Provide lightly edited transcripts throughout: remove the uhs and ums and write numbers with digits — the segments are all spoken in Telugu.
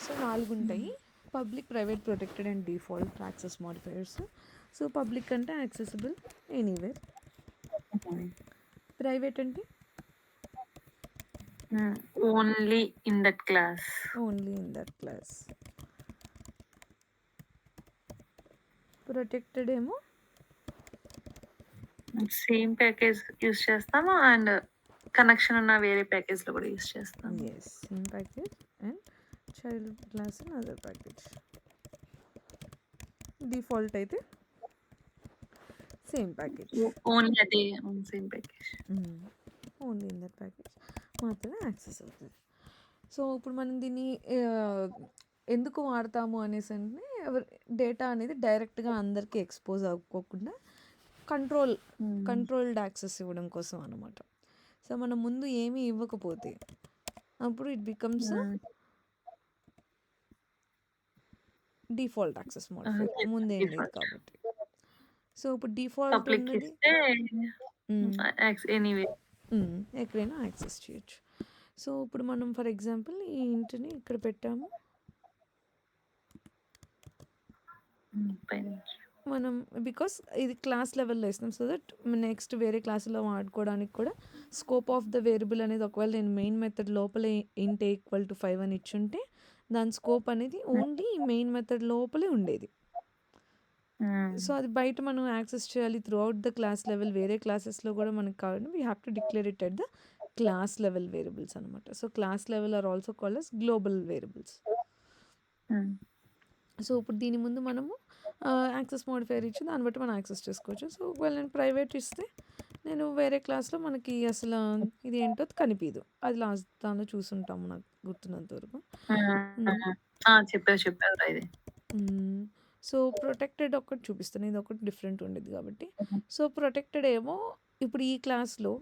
సో 4 ఉంటాయి. Public, private, protected and default access modifiers. So public అంటే యాక్సెసిబుల్ ఎనీవేర్. ప్రైవేట్ అంటే only in that class. Only in that class. Protected ఏమో సేమ్ ప్యాకేజ్ యూస్ చేస్తాము అండ్ కనెక్షన్ ఉన్న వేరే ప్యాకేజ్ లో కూడా యూస్ చేస్తాము. Yes, same package and child class and other package. Default అయితే సేమ్ ప్యాకేజ్, ఓన్లీ అదే same package. Only in that package మాత్రమే యాక్సెస్ అవుతుంది. సో ఇప్పుడు మనం దీన్ని ఎందుకు వాడతాము అనేసి అంటే డేటా అనేది డైరెక్ట్గా అందరికీ ఎక్స్పోజ్ అవ్వకోకుండా కంట్రోల్డ్ యాక్సెస్ ఇవ్వడం కోసం అనమాట. సో మనం ముందు ఏమీ ఇవ్వకపోతే అప్పుడు it becomes default access modifier, ముందేం లేదు కాబట్టి. సో ఇప్పుడు డిఫాల్ట్ పబ్లిక్ ఉన్నది ఇస్తే ఎనీవే ఎక్కడైనా యాక్సెస్ చేయొచ్చు. సో ఇప్పుడు మనం ఫర్ ఎగ్జాంపుల్ ఈ ఇంటిని ఇక్కడ పెట్టాము. మనం బికాస్ ఇది క్లాస్ లెవెల్లో ఇస్తాం సో దట్ నెక్స్ట్ వేరే క్లాసులో వాడుకోవడానికి కూడా స్కోప్ ఆఫ్ ద వేరియబుల్ అనేది ఒకవేళ నేను మెయిన్ మెథడ్ లోపలే ఇంట్ ఈక్వల్ టు 5 అని ఇచ్చుంటే దాని స్కోప్ అనేది ఓన్లీ మెయిన్ మెథడ్ లోపలే ఉండేది. సో అది బయట మనం యాక్సెస్ చేయాలి throughout the class level, వేరే క్లాసెస్లో కూడా మనకు కావాలి, we have to declare it at the class level variables అనమాట. So class level are also called as global variables. So ఇప్పుడు దీని ముందు మనము యాక్సెస్ మోడిఫైయర్ ఇచ్చి దాన్ని బట్టి మనం యాక్సెస్ చేసుకోవచ్చు. సో ఒకవేళ నేను ప్రైవేట్ ఇస్తే నేను వేరే క్లాస్లో మనకి అసలు ఇది ఏంటో కనిపించదు, అది లాస్ట్ దానిలో చూసుంటాము నాకు గుర్తున్నంత వరకు. చెప్పారు ఇది. సో ప్రొటెక్టెడ్ ఒకటి చూపిస్తాను, ఇది ఒకటి డిఫరెంట్ ఉండేది కాబట్టి. సో ప్రొటెక్టెడ్ ఏమో ఇప్పుడు ఈ క్లాస్లో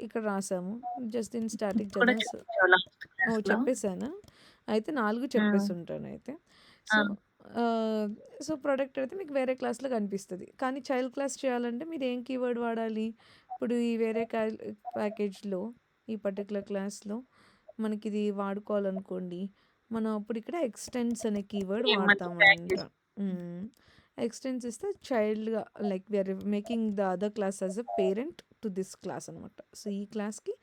ఇక్కడ రాసాము జస్ట్ దీని స్టాటిక్ చెప్పేసాను అయితే 4 చెప్పేసి ఉంటాను అయితే. సో సో ప్రొడక్ట్ అయితే మీకు వేరే క్లాస్లో కనిపిస్తుంది, కానీ చైల్డ్ క్లాస్ చేయాలంటే మీరు ఏం కీవర్డ్ వాడాలి? ఇప్పుడు ఈ వేరే ప్యాకేజ్లో ఈ పర్టికులర్ క్లాస్లో మనకి ఇది వాడుకోవాలనుకోండి, మనం అప్పుడు ఇక్కడ ఎక్స్టెన్స్ అనే కీవర్డ్ వాడతామంట. ఎక్స్టెన్స్ ఇస్తే చైల్డ్గా like we are making the other class as a parent to this class అనమాట. సో ఈ క్లాస్కి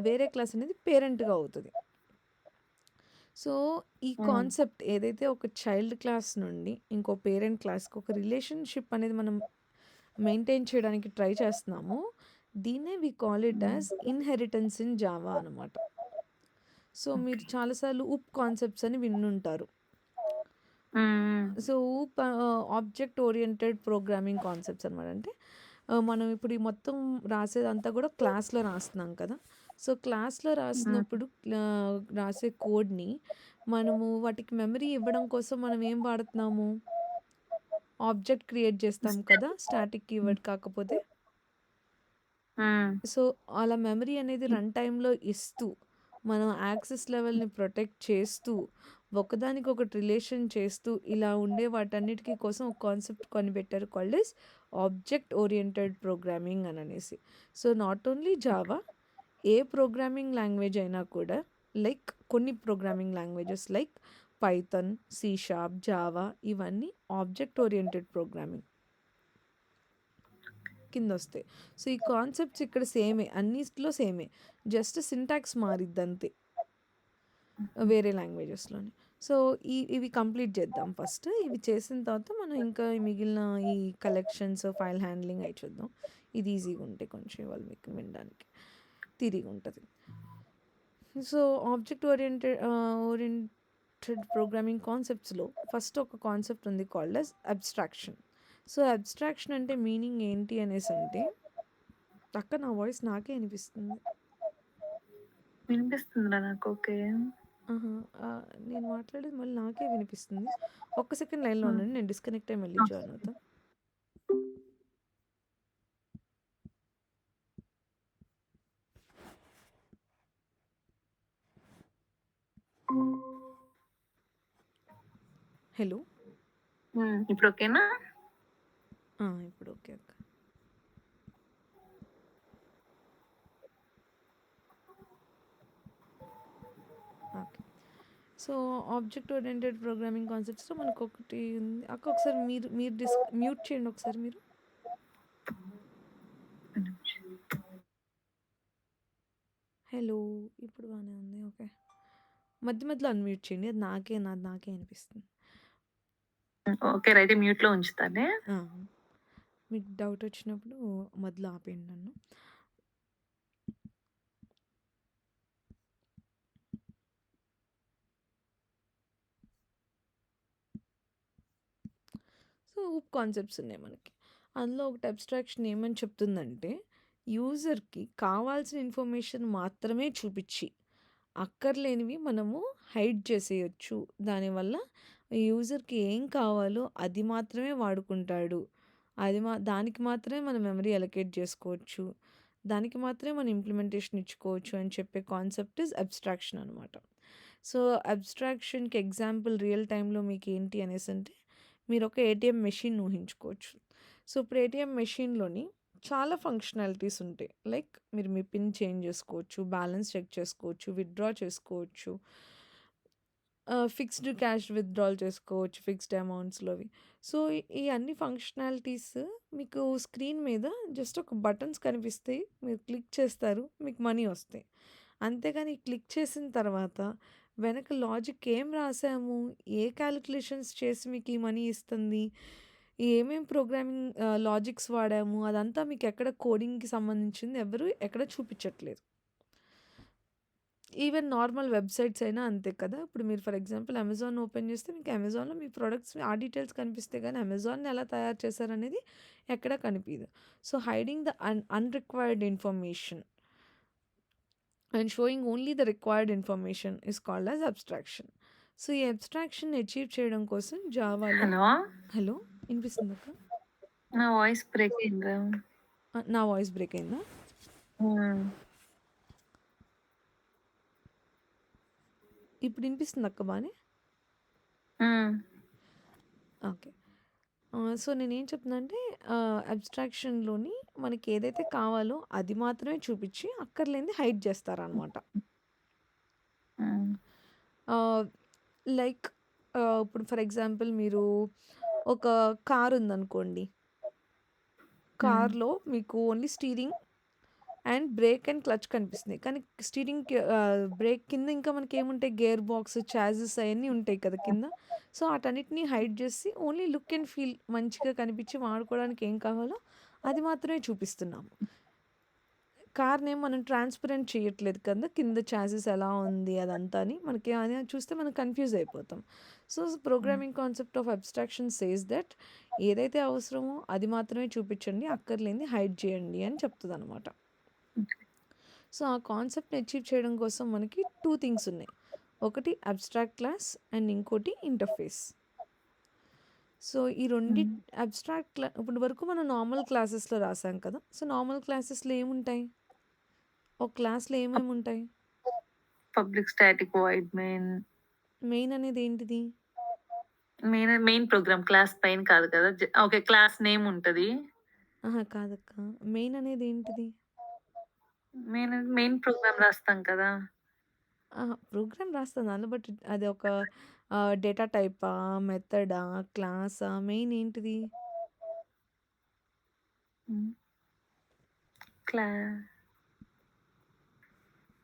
వేరే క్లాస్ అనేది పేరెంట్గా అవుతుంది. సో ఈ కాన్సెప్ట్ ఏదైతే ఒక చైల్డ్ క్లాస్ నుండి ఇంకో పేరెంట్ క్లాస్కి ఒక రిలేషన్షిప్ అనేది మనం మెయింటైన్ చేయడానికి ట్రై చేస్తున్నామో దీన్నే we call it as inheritance in Java అనమాట. సో మీరు చాలాసార్లు UP కాన్సెప్ట్స్ అని విన్నుంటారు. So UP object oriented programming concepts అనమాట. అంటే మనం ఇప్పుడు ఈ మొత్తం రాసేదంతా కూడా క్లాస్లో రాస్తున్నాం కదా. సో క్లాస్లో రాసినప్పుడు రాసే కోడ్ని మనము వాటికి మెమరీ ఇవ్వడం కోసం మనం ఏం వాడుతున్నాము? ఆబ్జెక్ట్ క్రియేట్ చేస్తాం కదా, స్టాటిక్ కీవర్డ్ కాకపోతే. సో అలా మెమరీ అనేది రన్ టైంలో ఇస్తూ మనం యాక్సెస్ లెవెల్ని ప్రొటెక్ట్ చేస్తూ ఒకదానికి ఒకటి రిలేషన్ చేస్తూ ఇలా ఉండే వాటన్నిటికీ కోసం ఒక కాన్సెప్ట్ కొనిపెట్టారు called is object oriented programming అని అనేసి. సో నాట్ ఓన్లీ జావా, ఏ ప్రోగ్రామింగ్ లాంగ్వేజ్ అయినా కూడా లైక్ కొన్ని programming languages like Python, C#, Java ఇవన్నీ ఆబ్జెక్ట్ ఓరియంటెడ్ ప్రోగ్రామింగ్ కింద వస్తాయి. సో ఈ కాన్సెప్ట్స్ ఇక్కడ సేమే, అన్నిట్లో సేమే, జస్ట్ సింటాక్స్ మారిద్ది అంతే వేరే లాంగ్వేజెస్లోని. సో ఇవి కంప్లీట్ చేద్దాం ఫస్ట్. ఇవి చేసిన తర్వాత మనం ఇంకా మిగిలిన ఈ కలెక్షన్స్, ఫైల్ హ్యాండ్లింగ్ అవి చూద్దాం. ఇది ఈజీగా ఉంటాయి కొంచెం, ఇవాళ మీకు వినడానికి తిరిగి ఉంటుంది. సో ఆబ్జెక్ట్ ఓరియంటెడ్ ప్రోగ్రామింగ్ కాన్సెప్ట్స్లో ఫస్ట్ ఒక కాన్సెప్ట్ ఉంది called as abstraction. So abstraction అంటే మీనింగ్ ఏంటి అనేసి అంటే, అక్క నా వాయిస్ నాకే వినిపిస్తుందా నాకు? ఓకే, నేను మాట్లాడేది మళ్ళీ నాకే వినిపిస్తుంది. ఒక్క సెకండ్ లైన్లో ఉండండి, నేను డిస్కనెక్ట్ అయ్యి మళ్ళీ జాయిన్ అవుతా. హలో, ఇప్పుడు ఓకేనా? ఇప్పుడు ఓకే అక్క. Okay, so, object oriented programming కాన్సెప్ట్స్‌లో మనకొకటి ఉంది. అక్క ఒకసారి మీరు మీరు మ్యూట్ చేయండి ఒకసారి మీరు. ఒక్క నిమిషం. హలో! ఇప్పుడు బానే ఉంది. ఓకే. మధ్య మధ్యలో అన్‌మ్యూట్ చేయండి. అది నాకే అనిపిస్తుంది. ఓకే. అయితే మ్యూట్‌లో ఉంచుతానే. ఆ! మీకు డౌటొచ్చినప్పుడు మధ్యలో ఆపేయండి నన్ను. సో, హూప్ కాన్సెప్ట్స్ ఉన్నాయి మనకి. అందులో ఒకటి అబ్స్ట్రాక్షన్ ఏమని చెప్తుందంటే, యూజర్‌కి కావాల్సిన ఇన్ఫర్మేషన్ మాత్రమే చూపిచ్చి, అక్కర్లేనివి మనము హైడ్ చేసేయొచ్చు. దానివల్ల యూజర్‌కి ఏం కావాలో అది మాత్రమే వాడుకుంటాడు. దానికి మాత్రమే మనం మెమరీ అలొకేట్ జేసుకోవచ్చు. దానికి మాత్రమే మనం ఇంప్లిమెంటేషన్ ఇచ్చుకోవచ్చు అని చెప్పే కాన్సెప్ట్ ఈజ్ అబ్స్ట్రాక్షన్ అనమాట. సో, అబ్స్ట్రాక్షన్‌కి ఎగ్జాంపుల్ రియల్ టైమ్‌లో మీకేంటి అనేసంటే, మీరొక ఏటీఎం మెషిన్ ఊహించుకోవచ్చు. సో, ఇప్పుడు ఏటీఎం మెషిన్‌లోని చాలా ఫంక్షనాలిటీస్ ఉంటాయి. లైక్ మీరు మీ పిన్ చేంజ్ చేసుకోవచ్చు, బ్యాలెన్స్ చెక్ చేసుకోవచ్చు, విత్‌డ్రా చేసుకోవచ్చు. ఫిక్స్డ్ క్యాష్ విత్‌డ్రాల్ చేసుకోవచ్చు ఫిక్స్డ్ అమౌంట్స్‌లోవి. సో, ఈ అన్ని ఫంక్షనాలిటీస్ మీకు స్క్రీన్ మీద జస్ట్ ఒక బటన్స్ కనిపిస్తాయి. మీరు క్లిక్ చేస్తారు. మీకు మనీ వస్తాయి. అంతేగాని క్లిక్ చేసిన తర్వాత వెనక లాజిక్ ఏం రాసాము? ఏ కాలిక్యులేషన్స్ చేసి మీకు ఈ మనీ ఇస్తుంది? ఏమేం ప్రోగ్రామింగ్ లాజిక్స్ వాడాము? అదంతా మీకెక్కడ కోడింగ్‌కి సంబంధించింది ఎవరు ఎక్కడ చూపిచ్చట్లేదు. ఈవెన్ నార్మల్ వెబ్‌సైట్స్ అయినా అంతే కదా! ఇప్పుడు మీరు ఫర్ ఎగ్జాంపుల్ అమెజాన్ ఓపెన్ చేస్తే మీకు అమెజాన్‌లో మీ ప్రొడక్ట్స్ ఆ డీటెయిల్స్ కనిపిస్తాయి గానీ అమెజాన్‌ని ఎలా తయారు చేశారనేది ఎక్కడ కనిపియదు. So, hiding the unrequired information and showing only the required information is called as abstraction. So, ఈ అబ్స్ట్రాక్షన్‌ని అచీవ్ చేయడం కోసం జావాలో హలో! హలో! వినిపిస్తుందక్క? నా వాయిస్ బ్రేక్ అయిందా? నా వాయిస్ బ్రేక్ అయిందా? హ్మ్. ఇప్పుడు వినిపిస్తుందా అక్క బానే? హ్మ్. ఓకే. సో, నేనేం చెప్తున్నానంటే అబ్స్ట్రాక్షన్‌లోని మనకి ఏదైతే కావాలో అది మాత్రమే చూపిచ్చి, అక్కర్లేనిది హైడ్ చేస్తారనమాట. హ్మ్. ఆహ్, లైక్ ఇప్పుడు ఫర్ ఎగ్జాంపుల్ మీరు ఒక కార్ ఉందనుకోండి. హ్మ్. కార్‌లో మీకు only steering and break and clutch కనిపిస్తున్నాయి. కానీ బ్రేక్ కింద ఇంకా మనకేముంటాయి గేర్ బాక్స్, చాసిస్ అయన్నీ ఉంటాయి కదా కింద. సో, ఆటన్నిటిని హైడ్ జేసి ఓన్లీ లుక్ అండ్ ఫీల్ మంచిగా కనిపించి వాడుకోవడానికి ఏం కావాలో అది మాత్రమే చూపిస్తున్నాము. కార్‌నేం మనం ట్రాన్స్‌పరెంట్ చేయట్లేదు కదా! కింద చాసిస్ ఎలా ఉంది అదంతా అని. మనకి అది చూస్తే మనం కన్‌ఫ్యూజ్ అయిపోతాం. సో, హ్మ్. Programming concept of abstraction says that ఏదైతే అవసరమో అది మాత్రమే చూపించండి. అక్కర్లేనిది హైడ్ చేయండి అని చెప్తదనమాట. ఓకే. సో, ఆ కాన్సెప్ట్‌ని అచీవ్ చేయడం కోసం మనకి 2 థింగ్స్ ఉన్నాయి. ఒకటి అబ్స్ట్రాక్ట్ క్లాస్ అండ్ ఇంకోటి ఇంటర్ఫేస్. సో, ఈ హ్మ్. ఇప్పటి వరకు మనం నార్మల్ క్లాసెస్‌లో రాసాం కదా! సో, నార్మల్ క్లాసెస్‌లో ఏముంటాయి? ఒక క్లాస్‌లో ఏమేముంటాయి? Public static void main. Main అనేది ఏంటిది? మెయిన్ ప్రోగ్రామ్ క్లాస్ పైన కాదు కదా! ఓకే. క్లాస్ నేమ్ ఉంటది. అహా! కాదక్క. మెయిన్ అనేది ఏంటిది? మెయిన్ ప్రోగ్రామ్ రాస్తాం కదా! అహా! ప్రోగ్రామ్ రాస్తాం దాన్ని బట్టి అది ఒక డేటా టైపా? మెథడా? క్లాసా? మెయిన్ ఏంటిది? హ్మ్. క్లా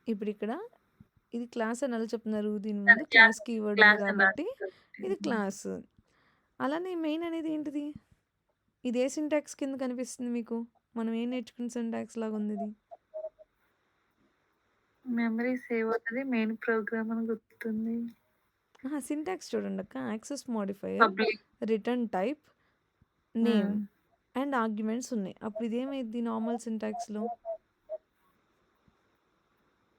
ఇప్పుడిక్కడ ఇది క్లాస్ అని ఎలా చెప్తున్నారు? దీని అది ముందు క్లాస్ క్లాస్ కీవర్డ్ ఉంది క్లాస్ అని కాబట్టి రాస్తాం కాబట్టి. ఇది క్లాస్. అలానే మెయిన్ అనేది ఏంటిది? ఇది ఏ సింటాక్స్ కింద కనిపిస్తుంది మీకు? మనం ఏం నేర్చుకున్న సింటాక్స్ లాగుందిది? మెమరీ సేవ్ అవుతది. మెయిన్ ప్రోగ్రామ్ అని గుర్తుంది. అహా! సింటాక్స్ చూడండక్క. Access modifier, public. Return type, name hmm. And arguments ఉన్నాయి. అప్పుడు ఇదేమైద్ది నార్మల్ సింటాక్స్‌లో?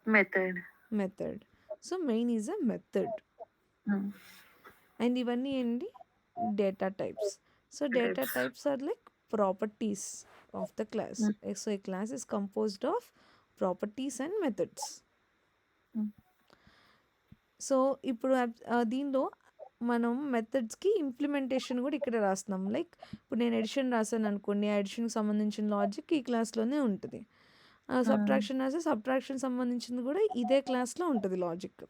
Method. Method. So, main is a method. Hmm. And ఇవన్నీ ఏంటి? Data types. So, data types. Types are like properties of the class. Hmm. So, a class is composed of properties and methods. Hmm. So, ఇప్పుడు దీనిలో మనం మెథడ్స్‌కి ఇంప్లిమెంటేషన్ గూడా ఇక్కడే రాస్తున్నాం. లైక్ ఇప్పుడు నేను అడిషన్ రాసాననుకోండి. ఆ అడిషన్‌కి సంబంధించిన లాజిక్ ఈ క్లాస్‌లోనే ఉంటది. హ్మ్. సబ్ట్రాక్షన్ రాస్తే సబ్ట్రాక్షన్ సంబంధించింది గూడా ఇదే క్లాస్‌లో ఉంటది లాజిక్.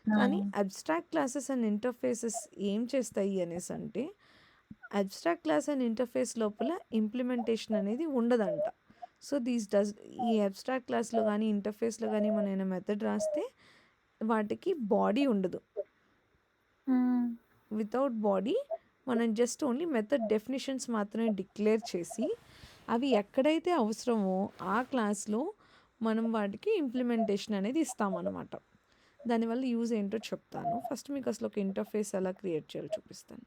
కానీ హ్మ్. అబ్స్ట్రాక్ట్ క్లాసెస్ అండ్ ఇంటర్ఫేసెస్ ఏం చేస్తాయి అనేసంటే, అబ్స్ట్రాక్ట్ క్లాస్ అండ్ ఇంటర్ఫేస్ లోపల ఇంప్లిమెంటేషన్ అనేది ఉండదంట. సో, ఈ అబ్స్ట్రాక్ట్ క్లాస్‌లో గానీ, ఇంటర్ఫేస్‌లో గానీ మనం ఏమైనా మెథడ్ రాస్తే వాటికి బాడీ ఉండదు. హ్మ్. వితౌట్ బాడీ మనం జస్ట్ ఓన్లీ మెథడ్ డెఫినిషన్స్ మాత్రమే డిక్లేర్ చేసి, అవి ఎక్కడైతే అవసరమో ఆ క్లాస్‌లో మనం వాటికి ఇంప్లిమెంటేషన్ అనేది ఇస్తామనమాట. దానివల్ల యూజ్ ఏంటో చెప్తాను. ఫస్ట్ మీకు అసలు ఒక ఇంటర్ఫేస్ ఎలా క్రియేట్ చేయాలో చూపిస్తాను.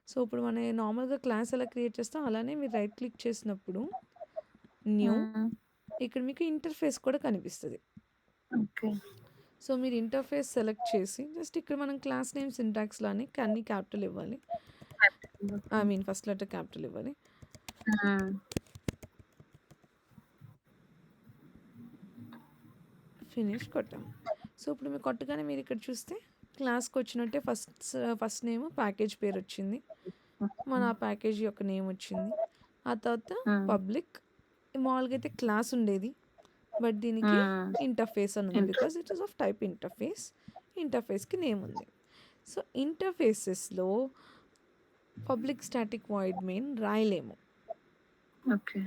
సో, ఇప్పుడు మన నార్మల్‌గా క్లాస్ ఎలా క్రియేట్ చేస్తాం అలానే మీరు రైట్ క్లిక్ చేసినప్పుడు న్యూ, హ్మ్. ఇక్కడ మీకు ఇంటర్ఫేస్ కూడా కనిపిస్తది. ఓకే. సో, మీరు ఇంటర్ఫేస్ సెలెక్ట్ చేసి జస్ట్ ఇక్కడ మనం క్లాస్ నేమ్ సింటాక్స్‌లానే అన్ని క్యాపిటల్ ఇవ్వాలి. I mean first letter capital ఇవ్వాలి. హ్మ్. ఫినిష్ కొట్టాం. సో, ఇప్పుడు మీరు కొట్టగానే మీరు ఇక్కడ చూస్తే క్లాస్‌కొచ్చినట్టే ఫస్ట్ నేమ్ ప్యాకేజ్ పేరొచ్చింది. మన ఆ ప్యాకేజ్ యొక్క నేమ్ వచ్చింది. ఆ తర్వాత హ్మ్. పబ్లిక్, మామూలుగా అయితే క్లాస్ ఉండేది. బట్ దీనికి హ్మ్. ఇంటర్ఫేస్ అని ఉంది. Because it is of type interface. ఇంటర్ఫేస్‌కి నేమ్ ఉంది. సో, ఇంటర్ఫేసెస్‌లో పబ్లిక్ స్టాటిక్ వాయిడ్ మెయిన్ రాయలేము. ఓకే.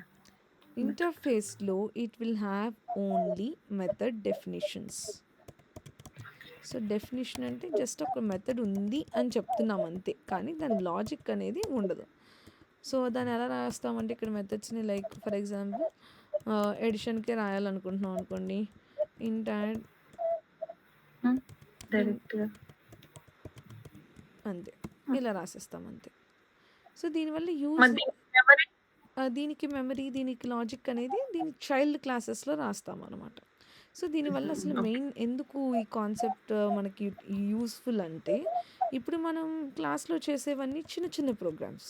ఇంటర్ఫేస్‌లో it will have only method definitions. So, definition అంటే జస్ట్ ఒక మెథడ్ ఉంది అని చెప్తున్నాం అంతే. కానీ దాని లాజిక్ అనేది ఉండదు. సో, దాన్ని ఎలా రాస్తామంటే ఇక్కడ మెథడ్స్‌ని లైక్ ఫర్ ఎగ్జాంపుల్ ఎడిషన్‌కే రాయాలనుకుంటున్నాం అనుకోండి. ఇంట్ యాడ్ హ్మ్. ఇన్ డైరెక్ట్‌గా. అంతే. ఇలా రాసేస్తాం అంతే. సో, దీనివల్ల మరి యూజ్ దీనికి మెమరీ? దీనికి మెమరీ, దీనికి లాజిక్ అనేది దీని చైల్డ్ క్లాసెస్‌లో రాస్తామనమాట. సో, దీనివల్ల అసలు ఓకే. మెయిన్ ఎందుకు ఈ కాన్సెప్ట్ మనకి యూజ్‌ఫుల్ అంటే, ఇప్పుడు మనం క్లాస్‌లో చేసేవన్నీ చిన్న చిన్న ప్రోగ్రామ్స్.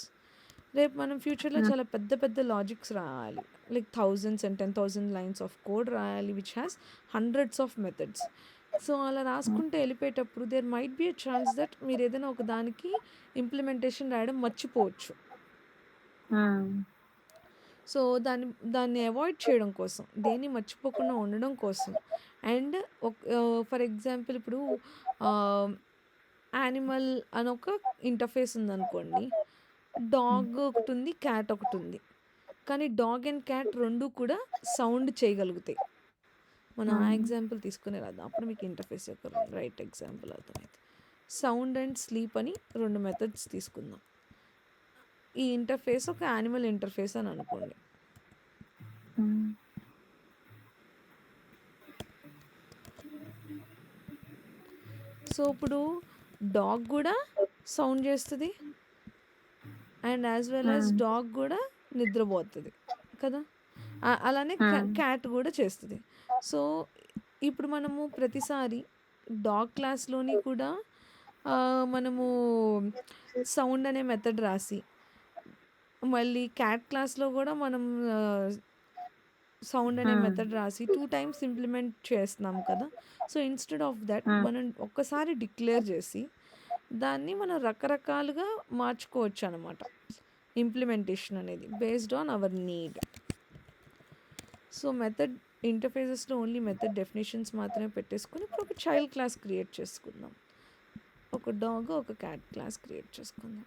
రేపు మనం ఫ్యూచర్‌లో హ్మ్. చాలా పెద్ద పెద్ద లాజిక్స్ రాయాలి. Like thousands and 10,000 lines of code రాయాలి which has hundreds of methods. So, అలా హ్మ్. రాసుకుంటూ ఎళ్ళిపోయేటప్పుడు there might be a chance that మీరేదైనా ఒక దానికి ఇంప్లిమెంటేషన్ రాయడం మర్చిపోవచ్చు. హ్మ్. సో, దాన్ని అవాయిడ్ చేయడం కోసం, దేన్ని మర్చిపోకుండా ఉండడం కోసం అండ్ ఫర్ ఎగ్జాంపుల్ ఇప్పుడు ఆహ్, యానిమల్ అనొక ఇంటర్ఫేస్ ఉందనుకోండి. హ్మ్. డాగ్ ఒకటుంది, క్యాట్ ఒకటుంది. కానీ డాగ్ అండ్ క్యాట్ 2 కూడా సౌండ్ చేయగలుగుతాయి. మనం ఆ హ్మ్. ఎగ్జాంపుల్ తీసుకునే రాద్దాం. అప్పుడు మీకు ఇంటర్ఫేస్ యొక్క రైట్ ఎగ్జాంపుల్ అర్థమైద్ది. సౌండ్ అండ్ స్లీప్ అని 2 మెథడ్స్ తీసుకుందాం. ఈ ఇంటర్ఫేస్ ఒక యానిమల్ ఇంటర్ఫేస్ అని అనుకోండి. హ్మ్. సో, ఇప్పుడు డాగ్ గూడా సౌండ్ జేస్తది. అండ్ యాస్ వెల్ యాస్ హ్మ్. డాగ్ గూడా నిద్రబోతది కదా! అలానే హ్మ్. క్యాట్ గూడా చేస్తది. సో, ఇప్పుడు మనము ప్రతిసారి డాగ్ క్లాస్‌లోని కూడా మనము సౌండ్ అనే మెథడ్ రాసి, మళ్ళీ క్యాట్ క్లాస్‌లో గూడా మనం ఆహ్, సౌండ్ అనే హ్మ్. మెథడ్ రాసి 2 టైమ్స్ ఇంప్లిమెంట్ చేస్తున్నాం కదా! సో, ఇన్‌స్టెడ్ ఆఫ్ థట్ హ్మ్. మనం ఒక్కసారి డిక్లేర్ జేసి, దాన్ని మనం రకరకాలుగా మార్చుకోవచ్చనమాట. ఇంప్లిమెంటేషన్ అనేది based on our need. So, ఇంటర్ఫేసెస్‌లో ఓన్లీ మెథడ్ డెఫినిషన్స్ మాత్రమే పెట్టేసుకొని, ఇప్పుడు ఒక చైల్డ్ క్లాస్ క్రియేట్ చేసుకుందాం. ఒక డాగ్, ఒక క్యాట్ క్లాస్ క్రియేట్ చేసుకుందాం.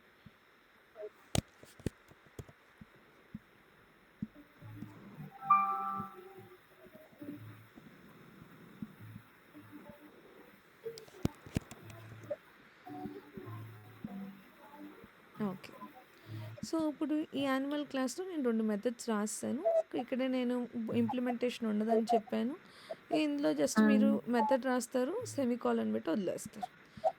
ఓకే. సో, ఇప్పుడు ఈ యానిమల్ క్లాస్‌లో నేను 2 మెథడ్స్ రాసేసాను. ఇక్కడే నేను ఇంప్లిమెంటేషన్ ఉండదని చెప్పాను. ఇందులో జస్ట్ మీరు హ్మ్. మెథడ్ రాస్తారు, సెమీకోలన్ పెట్టి వదిలేస్తారు.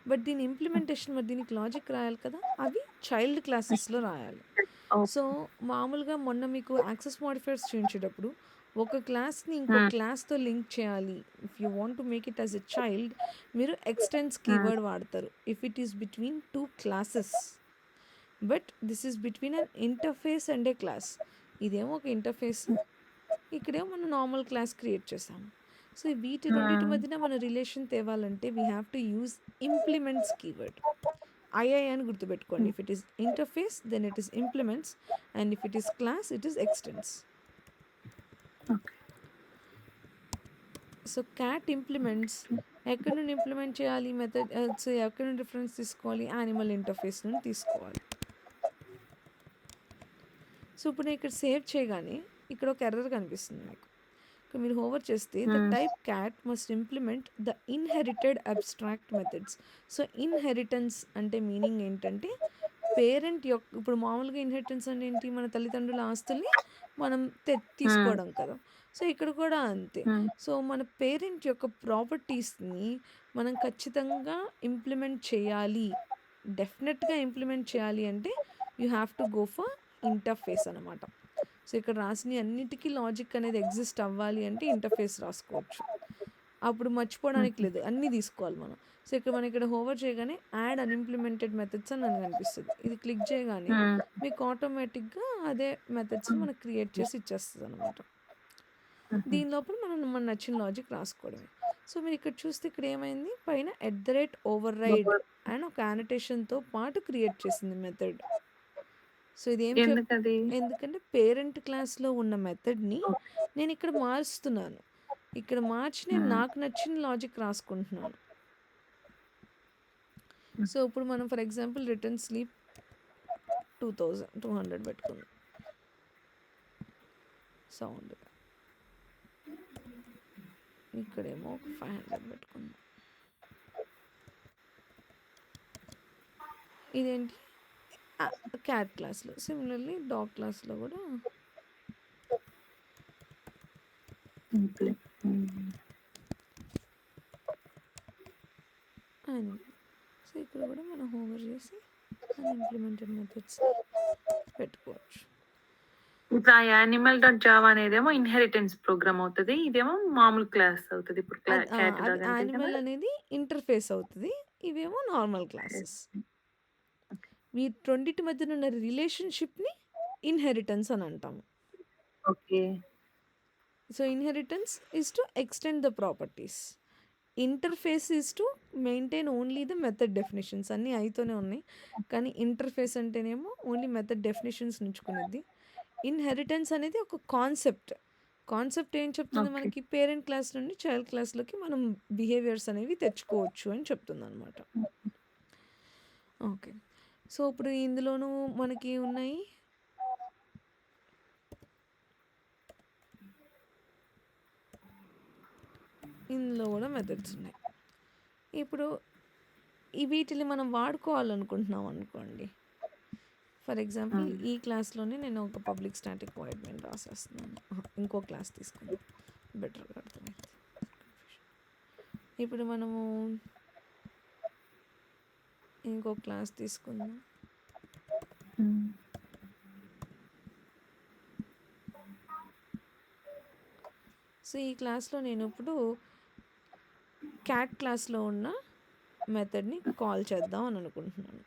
బట్ దీని ఇంప్లిమెంటేషన్ మరి దీనికి లాజిక్ రాయాలి కదా! అవి చైల్డ్ క్లాసెస్‌లో రాయాలి. So, okay. మామూలుగా మొన్న మీకు యాక్సెస్ మోడిఫైయర్స్ చూయించేటప్పుడు ఒక క్లాస్‌ని ఇంకో హ్మ్. క్లాస్‌తో లింక్ చేయాలి. If you want to make it as a child మీరు ఎక్స్‌టెన్స్ హ్మ్. కీవర్డ్ వాడతారు. If it is between 2 classes. But this is between an interface and a class. ఇదేమో ఒక ఇంటర్ఫేస్. ఇక్కడేమో మనం నార్మల్ క్లాస్ క్రియేట్ చేసాము. సో, వీటి రెండిటి హ్మ్. మధ్యన మన రిలేషన్ తేవాలంటే we have to use implements keyword. ఐఐ అని గుర్తుపెట్టుకోండి. Hmm. If it is interface then it is implements and if it is class it is extends. Okay. So, cat implements ఎక్కడి నుండి ఇంప్లిమెంట్ చేయాలి మెథడ్స్, ఎక్కడి నుండి రిఫరెన్స్ తీసుకోవాలి, యానిమల్ ఇంటర్ఫేస్ నుండి తీసుకోవాలి. సో ఇప్పుడు నేను ఇక్కడ సేవ్ చేయగానే ఇక్కడ ఒక ఎర్రర్ కనిపిస్తుంది మీకు. ఇక్కడ మీరు హోవర్ చేస్తే the type cat must implement the inherited abstract methods. So inheritance అంటే మీనింగ్ ఏంటంటే పేరెంట్ యొక్క, ఇప్పుడు మామూలుగా ఇన్హెరిటెన్స్ అంటే ఏంటి, మన తల్లిదండ్రుల ఆస్తుల్ని మనం తీసుకోవడం కదా. సో ఇక్కడ కూడా అంతే. సో మన పేరెంట్ యొక్క ప్రాపర్టీస్ని మనం ఖచ్చితంగా ఇంప్లిమెంట్ చేయాలి, డెఫినెట్గా ఇంప్లిమెంట్ చేయాలి అంటే you have to go for interface అనమాట. సో ఇక్కడ రాసిన అన్నిటికీ లాజిక్ అనేది ఎగ్జిస్ట్ అవ్వాలి అంటే ఇంటర్ఫేస్ రాసుకోవచ్చు. అప్పుడు మర్చిపోవడానికి లేదు, అన్నీ తీసుకోవాలి మనం. సో ఇక్కడ మనం ఇక్కడ హోవర్ చేయగానే యాడ్ అన్ఇంప్లిమెంటెడ్ మెథడ్స్ అని నాకు కనిపిస్తుంది. ఇది క్లిక్ చేయగానే మీకు ఆటోమేటిక్గా అదే మెథడ్స్ని మనకు క్రియేట్ చేసి ఇచ్చేస్తుంది అనమాట. దీని లోపల మనం మన నచ్చిన లాజిక్ రాసుకోవడమే. సో మీరు ఇక్కడ చూస్తే ఇక్కడ ఏమైంది, పైన @override అండ్ ఒక యానిటేషన్తో పాటు క్రియేట్ చేసింది మెథడ్. సో ఇదేం ఎందుకంటే పేరెంట్ క్లాస్లో ఉన్న మెథడ్ని నేను ఇక్కడ మారుస్తున్నాను. ఇక్కడ మార్చి నేను నాకు నచ్చిన లాజిక్ రాసుకుంటున్నాను. సో ఇప్పుడు మనం ఫర్ ఎగ్జాంపుల్ రిటర్న్ స్లీప్ 2200 పెట్టుకుందాం సౌండ్. ఇక్కడేమో 500 పెట్టుకుందాం. ఇదేంటి క్యాట్ క్లాస్లో. సిమిలర్లీ డాగ్ క్లాస్లో కూడా అని. సో ఇక్కడ కూడా మనం హోవర్ చేసి అన్ఇంప్లిమెంటెడ్ మెథడ్స్ పెట్టుకోవచ్చు. ఇప్పుడు ఆ యానిమల్ డాట్ జావా అనేదేమో ఇన్హెరిటెన్స్ ప్రోగ్రామ్ అవుతుంది, ఇదేమో మామూలు క్లాస్ అవుతుంది. ఇప్పుడు యానిమల్ అనేది ఇంటర్ఫేస్ అవుతుంది, ఇవేమో నార్మల్ క్లాసెస్. ఈ రెండింటి మధ్యన ఉన్న రిలేషన్షిప్ని ఇన్హెరిటెన్స్ అని అంటాము. Okay. So inheritance is to extend the properties, interface is to maintain only the method definitions. అన్నీ అయితేనే ఉన్నాయి, కానీ ఇంటర్ఫేస్ అంటేనేమో ఓన్లీ మెథడ్ డెఫినేషన్స్ ఉంచుకునేది. ఇన్హెరిటెన్స్ అనేది ఒక కాన్సెప్ట్ ఏం చెప్తుంది మనకి, పేరెంట్ క్లాస్ నుండి చైల్డ్ క్లాస్లోకి మనం బిహేవియర్స్ అనేవి తెచ్చుకోవచ్చు అని చెప్తుంది అనమాట. ఓకే. సో ఇప్పుడు ఇందులోనూ మనకి ఉన్నాయి ఇందులో కూడా మెథడ్స్ ఉన్నాయి. ఇప్పుడు వీటిని మనం వాడుకోవాలనుకుంటున్నాం అనుకోండి. ఫర్ ఎగ్జాంపుల్ ఈ క్లాస్లోనే నేను ఒక పబ్లిక్ స్టాటిక్ వాయిడ్ మెయిన్ రాసేస్తున్నాను. ఇంకో క్లాస్ తీసుకుందాం, బెటర్గా అర్థమైంది. ఇప్పుడు మనము ఇంకో క్లాస్ తీసుకుందాం. సో ఈ క్లాస్లో నేను ఇప్పుడు క్యాట్ క్లాస్లో ఉన్న మెథడ్ని కాల్ చేద్దాం అని అనుకుంటున్నాను.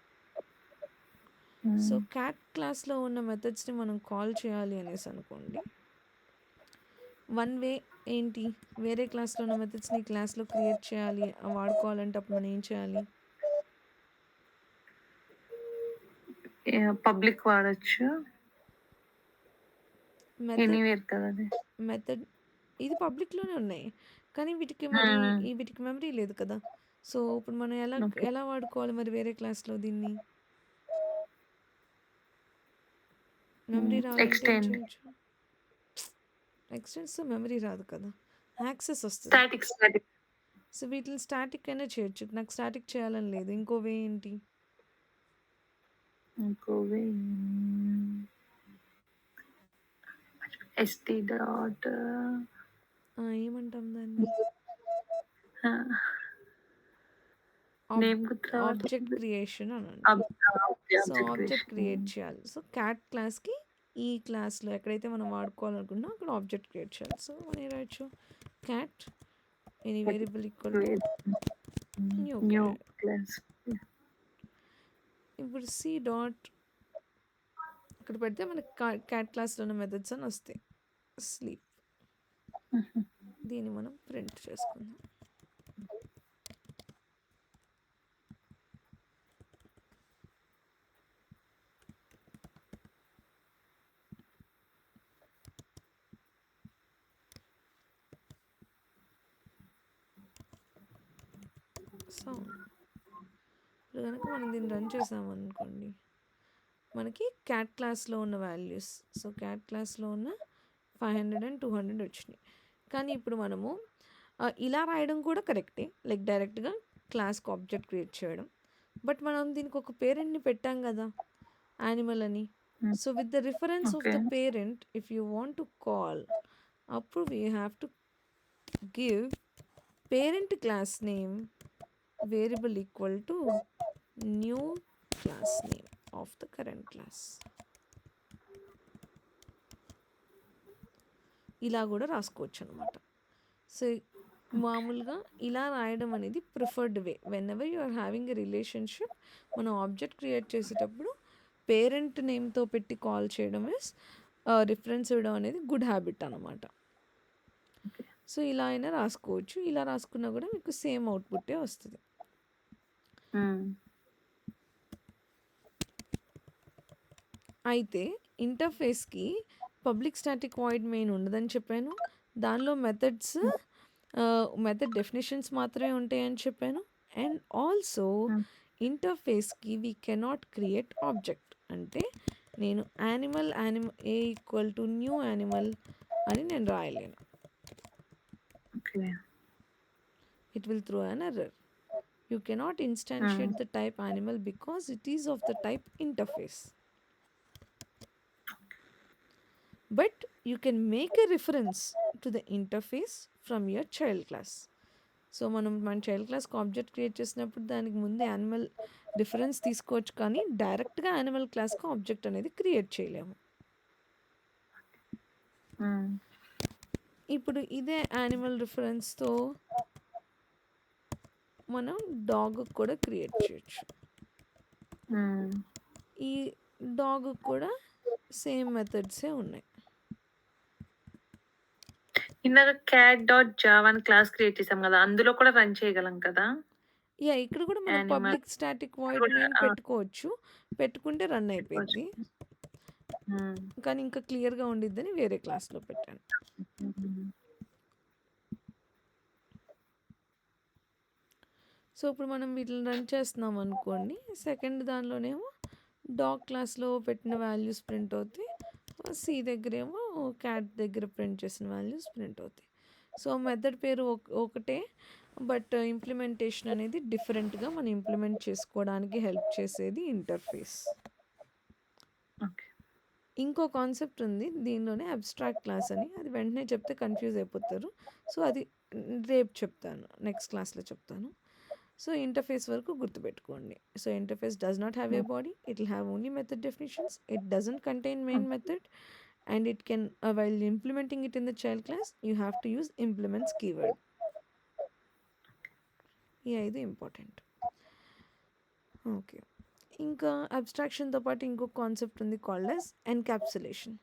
సో క్యాట్ క్లాస్లో ఉన్న మెథడ్స్ని మనం కాల్ చేయాలి అనేసి అనుకోండి. వన్ వే ఏంటి, వేరే క్లాస్లో ఉన్న మెథడ్స్ని క్లాస్లో క్రియేట్ చేయాలి, వాడుకోవాలంటే అప్పుడు మనం ఏం చేయాలి, పబ్లిక్ వాడచ్చు, మెథడ్ ఇది పబ్లిక్లోనే ఉన్నాయి, కానీ వీటికి మెమరీ లేదు కదా. సో ఇప్పుడు మనం ఎలా వాడుకోవాలి మరి వేరే క్లాస్లో దీన్ని, మెమరీ రావాలంటే ఏం చేయొచ్చు, ఎక్స్టెన్స్ మెమరీ రాదు కదా, యాక్సెస్ వస్తుంది. సో వీటిని స్టాటిక్ అయినా చేయొచ్చు, నాకు స్టాటిక్ చేయాలని లేదు. ఇంకో వే ఏంటి, ఏమంటాం దాన్ని, ఆబ్జెక్ట్ క్రియేషన్ అని అంటాం. సో ఆబ్జెక్ట్ క్రియేట్ చేయాలి. సో క్యాట్ క్లాస్కి ఈ క్లాస్లో ఎక్కడైతే మనం వాడుకోవాలనుకుంటున్నాం అక్కడ ఆబ్జెక్ట్ క్రియేట్ చేయాలి. సో మనం ఏం రాయొచ్చు, cat any variable equal to new class. ఇప్పుడు సి డాట్ ఇక్కడ పెడితే మనకి క్యాట్ క్లాస్లో ఉన్న మెథడ్స్ అని వస్తాయి. స్లీప్, దీన్ని మనం ప్రింట్ చేసుకుందాం. సో ఇప్పుడు కనుక మనం దీన్ని రన్ చేసామనుకోండి, మనకి క్యాట్ క్లాస్లో ఉన్న వాల్యూస్, సో క్యాట్ క్లాస్లో ఉన్న 500 అండ్ 200 వచ్చినాయి. కానీ ఇప్పుడు మనము ఇలా రాయడం కూడా కరెక్టే, లైక్ డైరెక్ట్గా క్లాస్కి ఆబ్జెక్ట్ క్రియేట్ చేయడం. బట్ మనం దీనికి ఒక పేరెంట్ని పెట్టాం కదా, యానిమల్ అని. So with the reference of okay. The parent if you want to call, అప్పుడు we have to give parent class name variable equal to new class name of the current class. ఇలా కూడా రాసుకోవచ్చు అనమాట. సో మామూలుగా ఇలా రాయడం అనేది preferred way. Whenever you are having a relationship, మనం ఆబ్జెక్ట్ క్రియేట్ చేసేటప్పుడు పేరెంట్ నేమ్తో పెట్టి కాల్ చేయడం ఇస్ రిఫరెన్స్ ఇవ్వడం అనేది గుడ్ హ్యాబిట్ అనమాట. సో ఇలా అయినా రాసుకోవచ్చు. ఇలా రాసుకున్నా కూడా మీకు సేమ్ అవుట్పుట్టే వస్తుంది. అయితే ఇంటర్ఫేస్కి పబ్లిక్ స్టాటిక్ వాయిడ్ మెయిన్ ఉండదని చెప్పాను. దానిలో మెథడ్ డెఫినేషన్స్ మాత్రమే ఉంటాయని చెప్పాను. అండ్ ఆల్సో ఇంటర్ఫేస్కి వీ కెనాట్ క్రియేట్ ఆబ్జెక్ట్. అంటే నేను animal a equal to new animal అని నేను రాయలేను. It will throw an error. You cannot instantiate the type animal because it is of the type interface. But you can make a reference to the interface from your child class. So మన చైల్డ్ క్లాస్కి ఆబ్జెక్ట్ క్రియేట్ చేసినప్పుడు దానికి ముందు యానిమల్ రిఫరెన్స్ తీసుకోవచ్చు, కానీ డైరెక్ట్గా యానిమల్ క్లాస్కి ఆబ్జెక్ట్ అనేది క్రియేట్ చేయలేము. ఇప్పుడు ఇదే యానిమల్ రిఫరెన్స్తో మనం డాగ్ కూడా క్రియేట్ చేయొచ్చు. ఈ డాగ్ కూడా సేమ్ మెథడ్సే ఉన్నాయి. ఇందాక cat.java అని క్లాస్ క్రియేట్ చేసాం కదా, అందులో కూడా రన్ చేయగలం కదా? యా, ఇక్కడ కూడా మనం Animal. Public static void main పెట్టుకోవచ్చు. పెట్టుకుంటే రన్ అయిపోయింది. కానీ ఇంకా క్లియర్గా ఉండిద్దని వేరే క్లాస్లో పెట్టాను. సో ఇప్పుడు మనం వీటిని రన్ చేస్తున్నాం అనుకోండి. సెకండ్ దానిలోనేమో డాగ్ క్లాస్లో పెట్టిన వాల్యూస్ ప్రింట్ అవుతాయి. సి దగ్గరేమో క్యాట్ దగ్గర ప్రింట్ చేసిన వాల్యూస్ ప్రింట్ అవుతాయి. సో మెథడ్ పేరు ఒకటే, బట్ ఇంప్లిమెంటేషన్ అనేది డిఫరెంట్గా మనం ఇంప్లిమెంట్ చేసుకోవడానికి హెల్ప్ చేసేది ఇంటర్ఫేస్. ఇంకో కాన్సెప్ట్ ఉంది దీనిలోనే, అబ్స్ట్రాక్ట్ క్లాస్ అని. అది వెంటనే చెప్తే కన్ఫ్యూజ్ అయిపోతారు. సో అది రేపు చెప్తాను, నెక్స్ట్ క్లాస్లో చెప్తాను. సో ఇంటర్ఫేస్ వరకు గుర్తుపెట్టుకోండి. So interface does not have a body, it will have only method definitions, it doesn't contain main method, and it can while implementing it in the child class you have to use implements keyword. ఇది ఇంపార్టెంట్. ఓకే, ఇంకా అబ్స్ట్రాక్షన్తో పాటు ఇంకొక కాన్సెప్ట్ ఉంది called as encapsulation.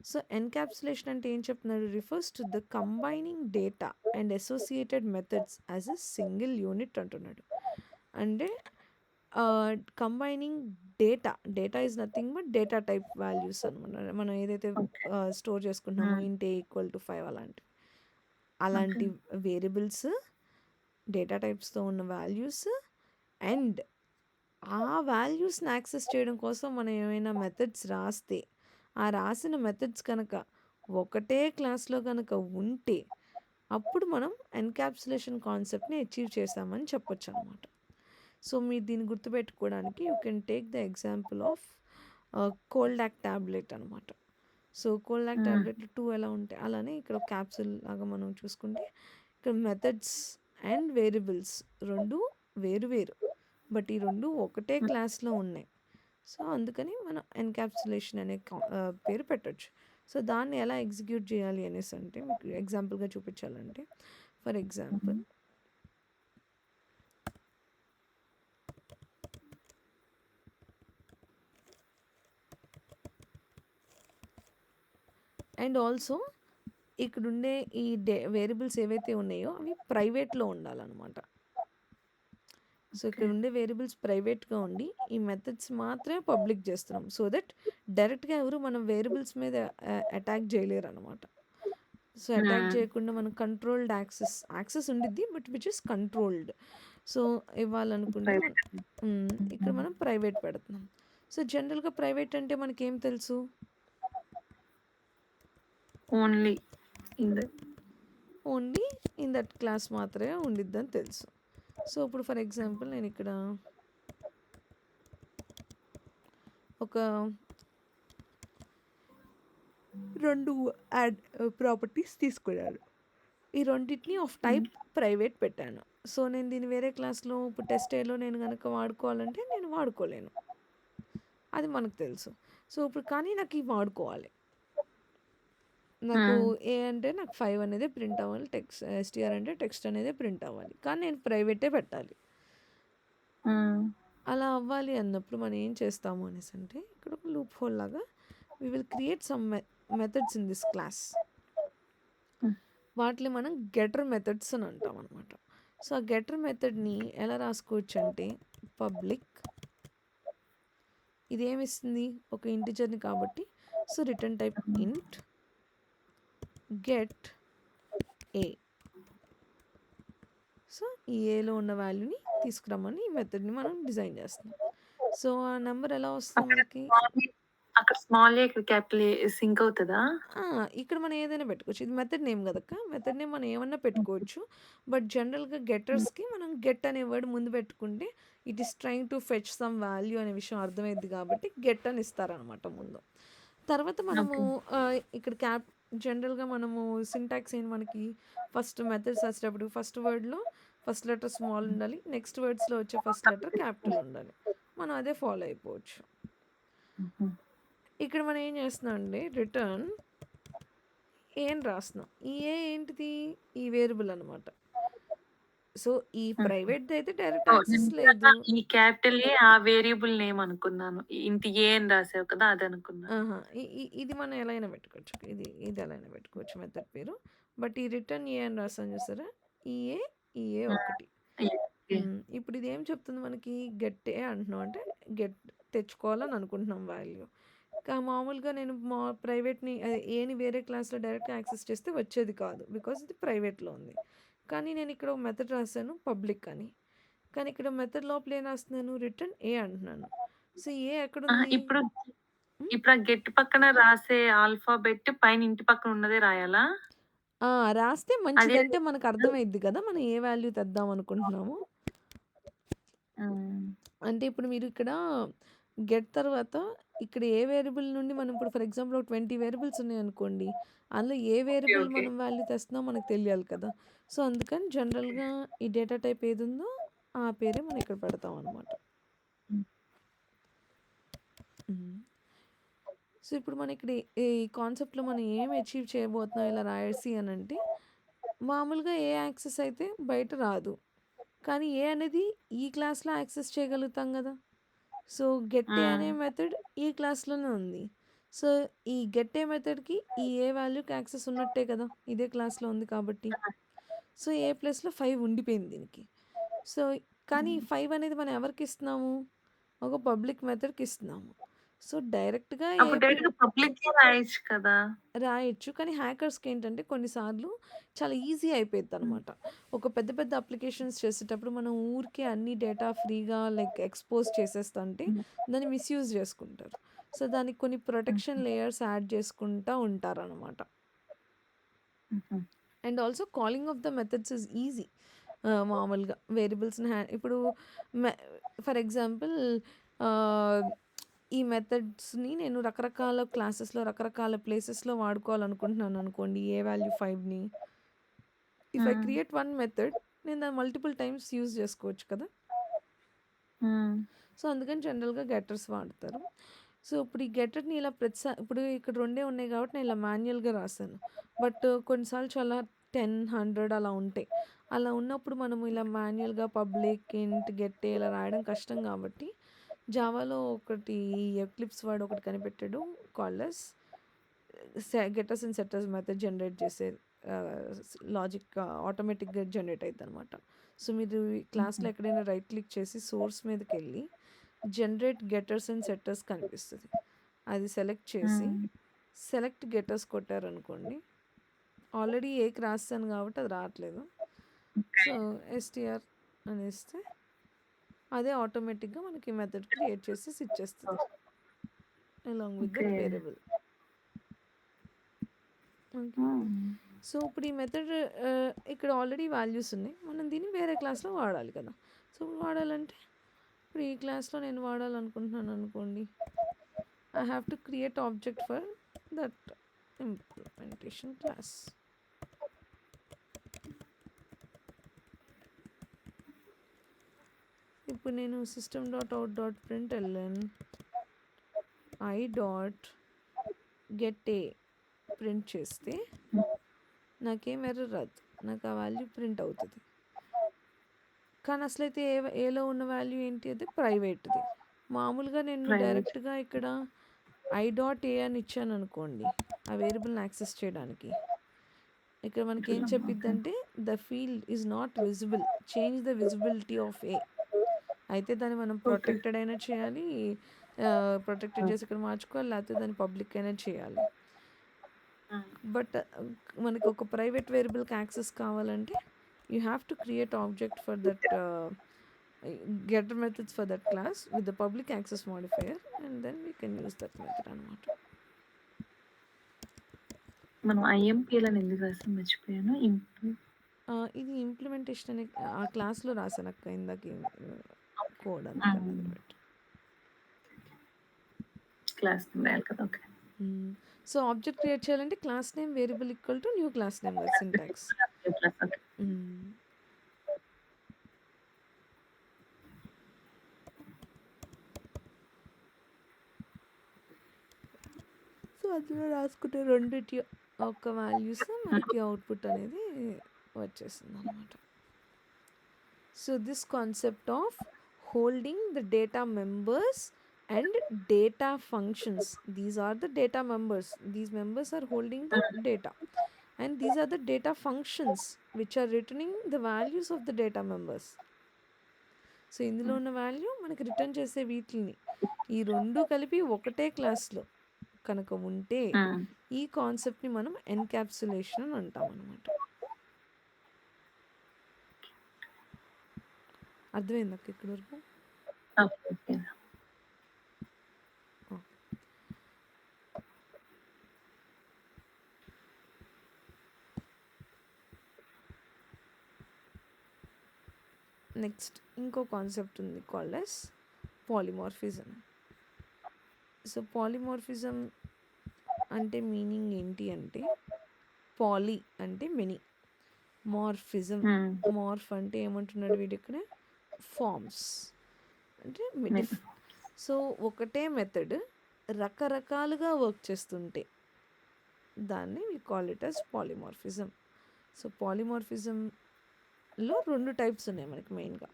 So encapsulation అంటే ఏం చెప్తున్నారు? Refers to the combining data and associated methods as a single unit అంటున్నాడు. అంటే combining data is nothing but data type values అనమాట. మనం ఏదైతే స్టోర్ చేసుకుంటున్నామో ఇంట్ ఏ ఈక్వల్ టు 5 అలాంటి వేరియబుల్స్, డేటా టైప్స్తో ఉన్న వాల్యూస్, అండ్ ఆ వాల్యూస్ని యాక్సెస్ చేయడం కోసం మనం ఏమైనా మెథడ్స్ రాస్తే, ఆ రాసిన మెథడ్స్ కనుక ఒకటే క్లాస్లో కనుక ఉంటే అప్పుడు మనం ఎన్క్యాప్సులేషన్ కాన్సెప్ట్ని అచీవ్ చేసామని చెప్పొచ్చు అనమాట. సో మీరు దీన్ని గుర్తుపెట్టుకోవడానికి you can take the example of Coldact tablet అనమాట. సో కోల్డాక్ ట్యాబ్లెట్ 2 ఎలా ఉంటాయి, అలానే ఇక్కడ క్యాప్సుల్ లాగా మనం చూసుకుంటే ఇక్కడ మెథడ్స్ అండ్ వేరియబుల్స్ రెండు వేరు, బట్ ఈ రెండు ఒకటే క్లాస్లో ఉన్నాయి. సో అందుకని మనం ఎన్క్యాప్సులేషన్ అనే పేరు పెట్టచ్చు. సో దాన్ని ఎలా ఎగ్జిక్యూట్ చేయాలి అనేసి అంటే మీకు ఎగ్జాంపుల్గా చూపించాలంటే, ఫర్ ఎగ్జాంపుల్ అండ్ ఆల్సో ఇక్కడుండే ఈ వేరియబుల్స్ ఏవైతే ఉన్నాయో అవి ప్రైవేట్లో ఉండాలన్నమాట. సో ఇక్కడ ఉండే వేరియబుల్స్ ప్రైవేట్గా ఉండి ఈ మెథడ్స్ మాత్రమే పబ్లిక్ చేస్తున్నాం, సో దట్ డైరెక్ట్గా ఎవరు మనం వేరియబుల్స్ మీద అటాక్ చేయలేరు అనమాట. సో, అటాక్ హ్మ్. చేయకుండా మనం కంట్రోల్డ్ యాక్సెస్ ఉండిద్ది. But which is controlled. So, ఇవ్వాలనుకుంటే ప్రైవేట్. ఇక్కడ హ్మ్. మనం ప్రైవేట్ పెడుతున్నాం. సో, జనరల్‌గా ప్రైవేట్ అంటే మనకేం తెలుసు? Only in the only in that class మాత్రమే ఉండిద్దని తెలుసు. సో, ఇప్పుడు ఫర్ ఎగ్జాంపుల్ నేనిక్కడ ఒక 2 ప్రాపర్టీస్ తీసుకున్నాను. ఈ రెండిటిని ఆఫ్ హ్మ్. టైప్ ప్రైవేట్ పెట్టాను. సో, నేను దీన్ని వేరే క్లాస్‌లో ఇప్పుడు టెస్ట్ ఏలో నేను గనక వాడుకోవాలంటే నేను వాడుకోలేను. అది మనకు తెలుసు. సో, ఇప్పుడు కానీ నాకివి వాడుకోవాలి. నాకు హ్మ్. ఏ అంటే నాకు 5 అనేది ప్రింట్ అవ్వాలి. ఎస్‌టీఆర్ అంటే టెక్స్ట్ అనేది ప్రింట్ అవ్వాలి. కానీ నేను ప్రైవేటే పెట్టాలి. హ్మ్. అలా అవ్వాలి అన్నప్పుడు మనం ఏం చేస్తాము అనేసంటే ఇక్కడ ఒక లూప్ హోల్ లాగా we will create some methods in this class. Hmm. వాటిని మనం గెటర్ మెథడ్స్ అని అంటాం అనమాట. సో, ఆ గెటర్ మెథడ్‌ని ఎలా రాసుకోవచ్చు అంటే పబ్లిక్ ఇదేమిస్తుంది ఒక ఇంటిజర్‌ని కాబట్టి సో, రిటర్న్ టైప్ హ్మ్. ఇంట్ గెట్ ఏ. సో, ఈ ఏలో ఉన్న వాల్యూని తీసుకురమ్మని ఈ మెథడ్‌ని మనం డిజైన్ చేస్తున్నాం. సో, ఆ నంబర్ ఎలా వస్తుంది అక్కడ మనకి? స్మాల్ ఏ, ఇక్కడ క్యాపిటల్ ఏ సింక్ అవుతదా? ఆ! ఇక్కడ మనం ఏదైనా పెట్టుకోవచ్చు. ఇది మెథడ్ నేమ్ గదక్క! మెథడ్ నేమ్ మనం ఏమన్నా హుహు. పెట్టుకోవచ్చు. బట్ జనరల్‌గా హ్మ్. గెటర్స్‌కి మనం గెట్ అనే వర్డ్ ముందు పెట్టుకుంటే it is trying to fetch some value అనే విషయం అర్థమైద్ది కాబట్టి గెట్ అని ఇస్తారనమాట ముందు. తర్వాత మనము ఓకే. ఇక్కడ జనరల్‌గా మనము సింటాక్స్ ఏంటి మనకి ఫస్ట్ మెథడ్స్ రాసేటప్పుడు ఫస్ట్ వర్డ్‌లో ఫస్ట్ లెటర్ స్మాల్ ఉండాలి. నెక్స్ట్ వర్డ్స్‌లో వచ్చే ఫస్ట్ లెటర్ క్యాపిటల్ ఉండాలి. మనం అదే ఫాలో అయిపోవచ్చు. హుహు. ఇక్కడ మనం ఏం చేస్తున్నాం అంటే రిటర్న్ ఏ అని రాస్తున్నాం. ఈ ఏ ఏంటిది? ఈ వేరియబుల్ అనమాట. సో, ఈ హ్మ్. ప్రైవేట్‌ది అయితే డైరెక్ట్ ఓహ్! యాక్సెస్ నేనిందాక లేదు. ఈ క్యాపిటల్ ఏ ఆ వేరియబుల్ నేమ్ అనుకున్నాను. ఇంటి ఏ అని రాసావు కదా! అదనుకున్నా. ఆహా! ఇది మనం ఎలా అయినా పెట్టుకోవచ్చు. ఇది ఎలా అయినా పెట్టుకోవచ్చు మెథడ్ పేరు. బట్ ఈ రిటర్న్ ఏ అని రాసాం చూసారా? ఈ ఏ, ఈ ఏ హ్మ్. ఒకటి. ఓకే. ఇప్పుడు ఇదేం చెప్తుంది మనకి? గెట్ ఏ అంటున్నాం. అంటే గెట్ తెచ్చుకోవాలని అనుకుంటున్నాం వాల్యూ. మామూలుగా నేను ప్రైవేట్‌ని అదే ఏని వేరే క్లాస్‌లో డైరెక్ట్‌గా యాక్సెస్ చేస్తే వచ్చేది కాదు. బికాజ్ ఇది ప్రైవేట్‌లో ఉంది. కానీ నేను ఇక్కడ ఒక మెథడ్ రాసాను పబ్లిక్ అని. కానీ ఇక్కడ మెథడ్ లోపల ఏం రాస్తున్నాను? రిటర్న్ ఏ అంటున్నాను. సో, ఏ అహా! ఎక్కడుంది? ఇప్పుడు హ్మ్. ఇప్పుడు ఆ గెట్ పక్కన రాసే ఆల్ఫాబెట్ పైన ఇంటి పక్కన ఉన్నదే రాయాలా? ఆ! రాస్తే అదే మంచిది. అంటే మనకు అర్థమైద్ది కదా! మనం ఏ వాల్యూ తెద్దాం అనుకుంటున్నామో. హ్మ్. అంటే ఇప్పుడు మీరు ఇక్కడ గెట్ తర్వాత ఇక్కడ ఏ వేరియబుల్ నుండి మనం ఇప్పుడు ఫర్ ఎగ్జాంపుల్ ఒక 20 వేరియబుల్స్ ఉన్నాయనుకోండి. అందులో ఏ ఓకే. Variable okay. మనం వాల్యూ తెస్తున్నామో మనకు తెలియాలి కదా! సో, అందుకని ఓకే. జనరల్‌గా ఈ డేటా టైప్ ఏదుందో ఆ పేరే మనం ఇక్కడ పెడతాం అనమాట. హ్మ్. హ్మ్. సో, ఇప్పుడు మనం ఇక్కడ ఈ కాన్సెప్ట్‌లో మనం ఏం అచీవ్ చేయబోతున్నాం ఇలా రాయేసి అనంటే, మామూలుగా ఏ యాక్సెస్ అయితే బయట రాదు. కానీ ఏ అనేది ఈ క్లాస్‌లో యాక్సెస్ చేయగలుగుతాం గదా! సో, గెట్ ఏ హ్మ్. అనే మెథడ్ ఈ క్లాస్‌లోనే ఉంది. సో, ఈ గెట్ ఏ మెథడ్‌కి ఈ ఏ వాల్యూకి యాక్సెస్ ఉన్నట్టే కదా! ఇదే క్లాస్‌లో ఉంది కాబట్టి. సో, ఏ ప్లస్‌లో 5 ఉండిపోయింది దీనికి. సో, కానీ హ్మ్. 5 అనేది మనం ఎవరికిస్తున్నాము? ఒక పబ్లిక్ మెథడ్‌కి ఇస్తున్నాము. సో, డైరెక్ట్‌గా ఏ అప్పుడు డైరెక్ట్‌గా పబ్లిక్‌కే రాయొచ్చు కదా! రాయొచ్చు. కానీ హ్యాకర్స్‌కేంటంటే కొన్నిసార్లు చాలా ఈజీ హ్మ్. అయిపోయిద్దనమాట. ఒక పెద్ద పెద్ద అప్లికేషన్స్ చేసేటప్పుడు మనం ఊరికే అన్ని డేటా ఫ్రీగా లైక్ ఎక్స్‌పోజ్ చేసేస్తంటే హ్మ్. దాన్ని మిస్‌యూజ్ చేసుకుంటారు. సో, దానికి కొన్ని ప్రొటెక్షన్ హుహు. లేయర్స్ యాడ్ చేసుకుంటా ఉంటారనమాట. హుహు. And also calling of the methods is easy. మామూలుగా వేరియబుల్స్‌ని ఇప్పుడు మె ఫర్ ఎగ్జాంపుల్ ఆహ్, ఈ మెథడ్స్‌ని నేను రకరకాల క్లాసెస్‌లో, రకరకాల ప్లేసెస్‌లో వాడుకోవాలనుకుంటున్నాననుకోండి. ఏ వాల్యూ 5ని. ఇఫ్ ఐ హ్మ్. క్రియేట్ వన్ మెథడ్ నేను దాన్ని మల్టిపుల్ టైమ్స్ యూజ్ చేసుకోవచ్చు కదా! హ్మ్. సో, అందుకని జనరల్‌గా గెట్టర్స్ వాడతారు. సో, ఇప్పుడు ఈ గెటర్‌ని ఇలా ఇప్పుడు ఇక్కడ రెండే ఉన్నాయి కాబట్టి నేను ఇలా మాన్యుయల్‌గా రాసాను. బట్ కొన్నిసార్లు చాలా 10, 100 అలా ఉంటాయి. అలా ఉన్నప్పుడు మనము ఇలా మాన్యుయల్‌గా పబ్లిక్, ఇంట్, గెట్ ఇలా రాయడం కష్టం కాబట్టి జావాలో ఒకటి ఎక్లిప్స్ వాడు ఒకటి కనిపెట్టాడు called as getters and setters method generate చేసే లాజిక్ ఆటోమేటిక్‌గా జనరేట్ అయిద్దనమాట. సో, మీరు ఈ క్లాస్‌లో హుహు. ఎక్కడైనా రైట్ క్లిక్ చేసి సోర్స్ మీదకెళ్ళి జనరేట్ గెటర్స్ అండ్ సెట్టర్స్ కనిపిస్తది. అది సెలెక్ట్ చేసి హ్మ్. Select getters కొట్టారనుకోండి. ఆల్రెడీ ఏకి రాస్తాను కాబట్టి అది రావట్లేదు. ఓకే. సో, ఎస్టీఆర్ అనేస్తే అదే ఆటోమేటిక్‌గా మనకి మెథడ్ క్రియేట్ చేసేసి ఇచ్చేస్తది. Along with okay. That variable. Okay. Hmm. So, ఇప్పుడు ఈ మెథడ్ ఇక్కడ ఆల్రెడీ వాల్యూస్ ఉన్నాయి. మనం దీన్ని వేరే క్లాస్‌లో వాడాలి కదా! సో, వాడాలంటే ఇప్పుడు ఈ క్లాస్‌లో నేను వాడాలనుకుంటున్నాను అనుకోండి. I have to create object for that implementation class. ఇప్పుడు నేను system.out.println i dot get a print చేస్తే నాకేం ఎర్రర్ రాదు. నాకు ఆ వాల్యూ ప్రింట్ అవుతది. కానీ అసలైతే ఏలో ఉన్న వాల్యూ ఏంటి అది ప్రైవేట్‌ది. మామూలుగా నేను ప్రైవేట్. డైరెక్ట్‌గా ఇక్కడ i.a అని ఇచ్చాననుకోండి. ఆ వేరియబుల్‌ని యాక్సెస్ చేయడానికి. ఇక్కడ మనకేం ఓకే. చెప్పిద్దంటే the field is not visible. Change the visibility of a. అయితే దాన్ని మనం ఓకే. ప్రొటెక్టెడ్ అయినా చేయాలి. ప్రొటెక్టెడ్ చేసి ఇక్కడ మార్చుకోవాలి. లేకపోతే దాన్ని పబ్లిక్ అయినా చేయాలి. హ్మ్. బట్ మనకి ఒక ప్రైవేట్ వేరియబుల్‌కి యాక్సెస్ కావాలంటే you have to create object for that getter methods for that class with the public access modifier and then we can use that method అనమాట. మనం ఐఎంపీలని ఎందుకు రాసాం మర్చిపోయాను. ఇది ఇంప్లిమెంటేషన్ అనే ఆ క్లాస్‌లో రాసానక్క ఇందాక కోడ్ హ్మ్. అందుకని అది పెట్టా. క్లాస్ నేమ్ రాయాలి కదా! ఓకే. సో, ఆబ్జెక్ట్ క్రియేట్ చేయాలంటే class name variable equal to new class name కదా సింటాక్స్. ఓకే. సో, అందులో రాసుకునే రెండిటి యొక్క వాల్యూస్ మనకి అవుట్‌పుట్ అనేది వచ్చేస్తుందనమాట. So, this concept of holding the data members and data functions. These are the data members. These members are holding the data. And these are the data functions which are returning the values of the data members. So, ఇందులో ఉన్న వాల్యూ మనకి రిటర్న్ చేసే వీటిల్ని ఈ 2 కలిపి ఒకటే క్లాస్‌లో కనుక ఉంటే హ్మ్. ఈ కాన్సెప్ట్‌ని మనం ఎన్‌క్యాప్సులేషన్ అని అంటామనమాట. అర్థమైందక్క ఇక్కడి వరకు? ఓకే. ఓకే. ఆ! నెక్స్ట్ ఇంకో కాన్సెప్ట్ ఉంది called as polymorphism. So, polymorphism అంటే మీనింగ్ ఏంటి అంటే పాలీ అంటే మెనీ, మార్ఫిజం హ్మ్. మార్ఫ్ అంటే ఏమంటున్నాడు వీడిక్కడ ఫార్మ్స్ అంటే సో, ఒకటే మెథడ్ రకరకాలుగా వర్క్ చేస్తుంటే దాన్ని we call it as polymorphism. So, పాలిమార్ఫిజంలో 2 టైప్స్ ఉన్నాయి మనకి మెయిన్‌గా.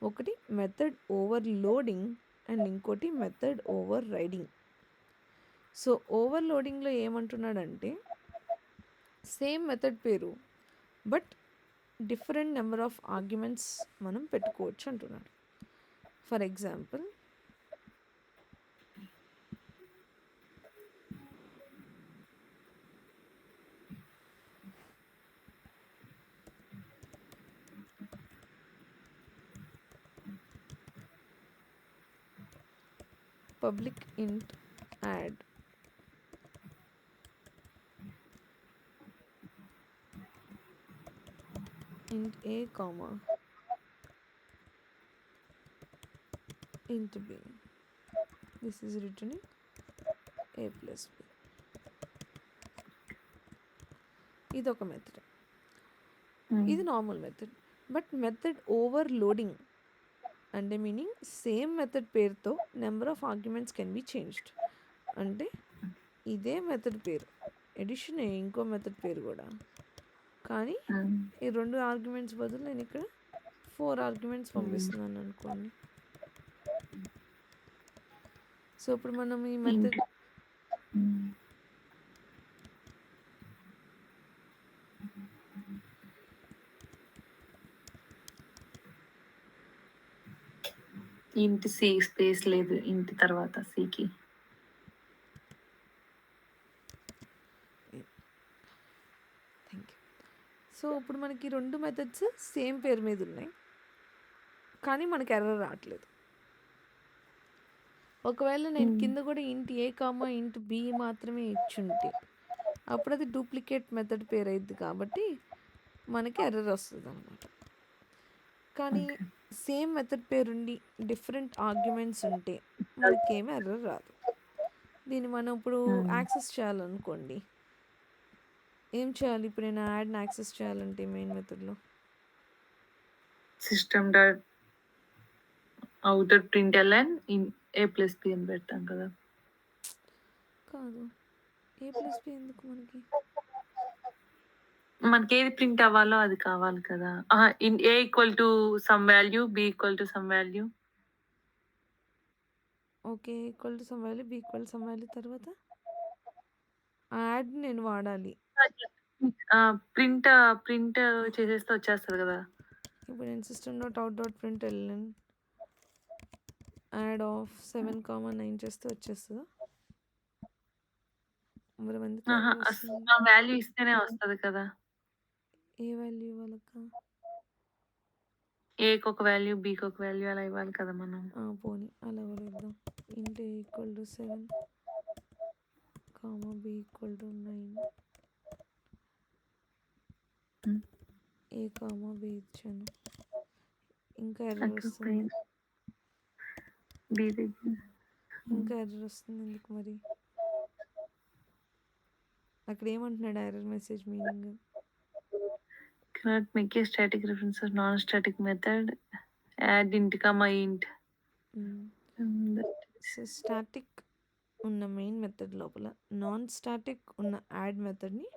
ఒకటి మెథడ్ ఓవర్‌లోడింగ్ అండ్ ఇంకోటి మెథడ్ ఓవర్ రైడింగ్. సో, ఓవర్‌లోడింగ్‌లో ఏమంటున్నాడంటే సేమ్ మెథడ్ పేరు but different number of arguments మనం పెట్టుకోవచ్చు అంటున్నాడు. For example public int add int a comma int b. This is returning a plus b. ఇది ఒక మెథడ్. ఇది normal method. But method overloading అంటే మీనింగ్ సేమ్ మెథడ్ పేరుతో number of arguments can be changed. అంటే ఇదే మెథడ్ పేరు ఎడిషన్ ఇంకో మెథడ్ పేరు కూడా కానీ ఈ 2 ఆర్గ్యుమెంట్స్ బదులు నేను ఇక్కడ 4 ఆర్గ్యుమెంట్స్ పంపిస్తున్నాను అనుకోండి. సో, ఇప్పుడు మనం ఈ మెథడ్ ఇంటి సి స్పేస్ లేదు ఇంటి తర్వాత సికి. సో, ఇప్పుడు మనకి 2 మెథడ్స్ సేమ్ పేరు మీద ఉన్నాయి. కానీ మనకి ఎర్రర్ రావట్లేదు. ఒకవేళ నేను హ్మ్. కింద కూడా ఇంట్ ఏ కామా ఇంట్ బి మాత్రమే ఇచ్చుంటే అప్పుడు అది డూప్లికేట్ మెథడ్ పేరు అయింది కాబట్టి మనకి ఎర్రర్ వస్తుంది అనమాట. కానీ ఓకే. సేమ్ మెథడ్ పేరుండి డిఫరెంట్ ఆర్గ్యుమెంట్స్ ఉంటే మనకేమీ ఎర్రర్ రాదు. దీన్ని మనం ఇప్పుడు హ్మ్. యాక్సెస్ చేయాలనుకోండి, ఏం చేయాలి? ఇప్పుడు నేను యాడ్ని యాక్సెస్ చేయాలంటే మెయిన్ మెథడ్లో system dot outer println in A plus B అని పెడతాం కదా. కాదు, ఏ ప్లస్ బి ఎందుకు మనకి? మనకి ఏది ప్రింట్ అవ్వాలో అది కావాలి కదా. In A equal to some value, B equal to some value. Okay, equal to some value, B equal some value తర్వాత ఆ యాడ్ నేను వాడాలి. ప్రింట్ ప్రింట్ చేసేస్తే వచ్చేస్తుంది కదా. ఇప్పుడు నేను system dot out dot print L N add of 7,9 చేస్తే వచ్చేస్తుందా? మరి ఎందుకు ఎర్రర్ వస్తుంది? ఆ వాల్యూ ఇస్తేనే వస్తుంది కదా. ఏ వాల్యూ వాళ్ళక? ఏకి ఒక వాల్యూ, బికి ఒక వాల్యూ అలా ఇవ్వాలి కదా మనం. పోనీ అలా కూడా ఇద్దాం. Int a equal to 7 comma b equal to 9 hmm. A comma B ఇచ్చాను. ఇంకా ఎర్రర్ వస్తుంది. బి దగ్గర ఇంకా ఎర్రర్ వస్తుంది ఎందుకు మరి? అక్కడ ఏమంటున్నాడు error message meaning? cannot make a static reference or non-static method. Add int comma int. So static ఉన్న మెయిన్ మెథడ్ లోపల నాన్ స్టాటిక్ ఉన్న యాడ్ మెథడ్ని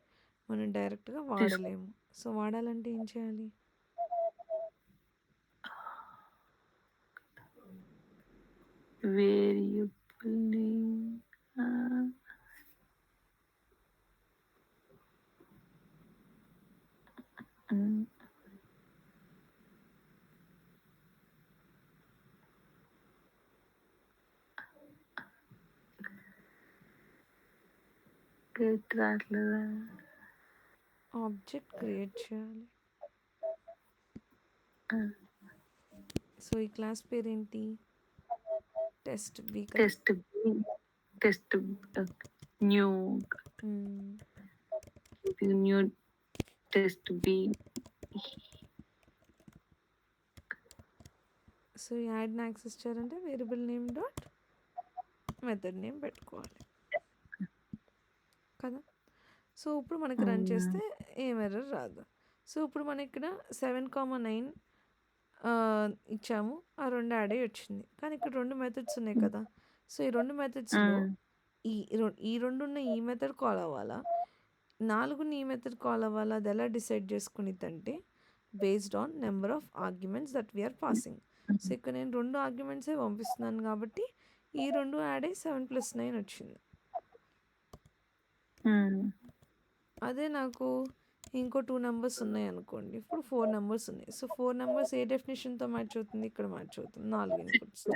మనం డైరెక్ట్గా వాడలేము. సో వాడాలంటే ఏం చేయాలి? వేరియబుల్ నేమ్ రావట్లేదా? ఆబ్జెక్ట్ క్రియేట్ చేయాలి. సో ఈ క్లాస్ పేరేంటి? Test B. Test new new test B. So ఈ యాడ్ని యాక్సెస్ చేయాలంటే variable name dot method name పెట్టుకోవాలి కదా. సో ఇప్పుడు మనకి రన్ చేస్తే ఏం ఎర్రర్ రాదు. సో ఇప్పుడు మన ఇక్కడ 7,9 ఇచ్చాము, ఆ 2 యాడ్ అయ్యి వచ్చింది. కానీ ఇక్కడ 2 మెథడ్స్ ఉన్నాయి కదా. సో ఈ 2 మెథడ్స్లో ఈ 2 ఉన్న ఈ మెథడ్ కాల్ అవ్వాలా, 4 ఈ మెథడ్ కాల్ అవ్వాలా, అది ఎలా డిసైడ్ చేసుకునిద్దంటే based on number of arguments that we're passing. So ఇక్కడ నేను 2 ఆర్గ్యుమెంట్సే పంపిస్తున్నాను కాబట్టి ఈ 2 యాడ్ అయ్యి 7+9 వచ్చింది. అదే నాకు ఇంకో 2 నెంబర్స్ ఉన్నాయి అనుకోండి, ఇప్పుడు 4 నెంబర్స్ ఉన్నాయి. సో 4 నెంబర్స్ ఏ డెఫినేషన్తో మ్యాచ్ అవుతుంది? ఇక్కడ మ్యాచ్ అవుతుంది 4 ఇన్పుట్స్.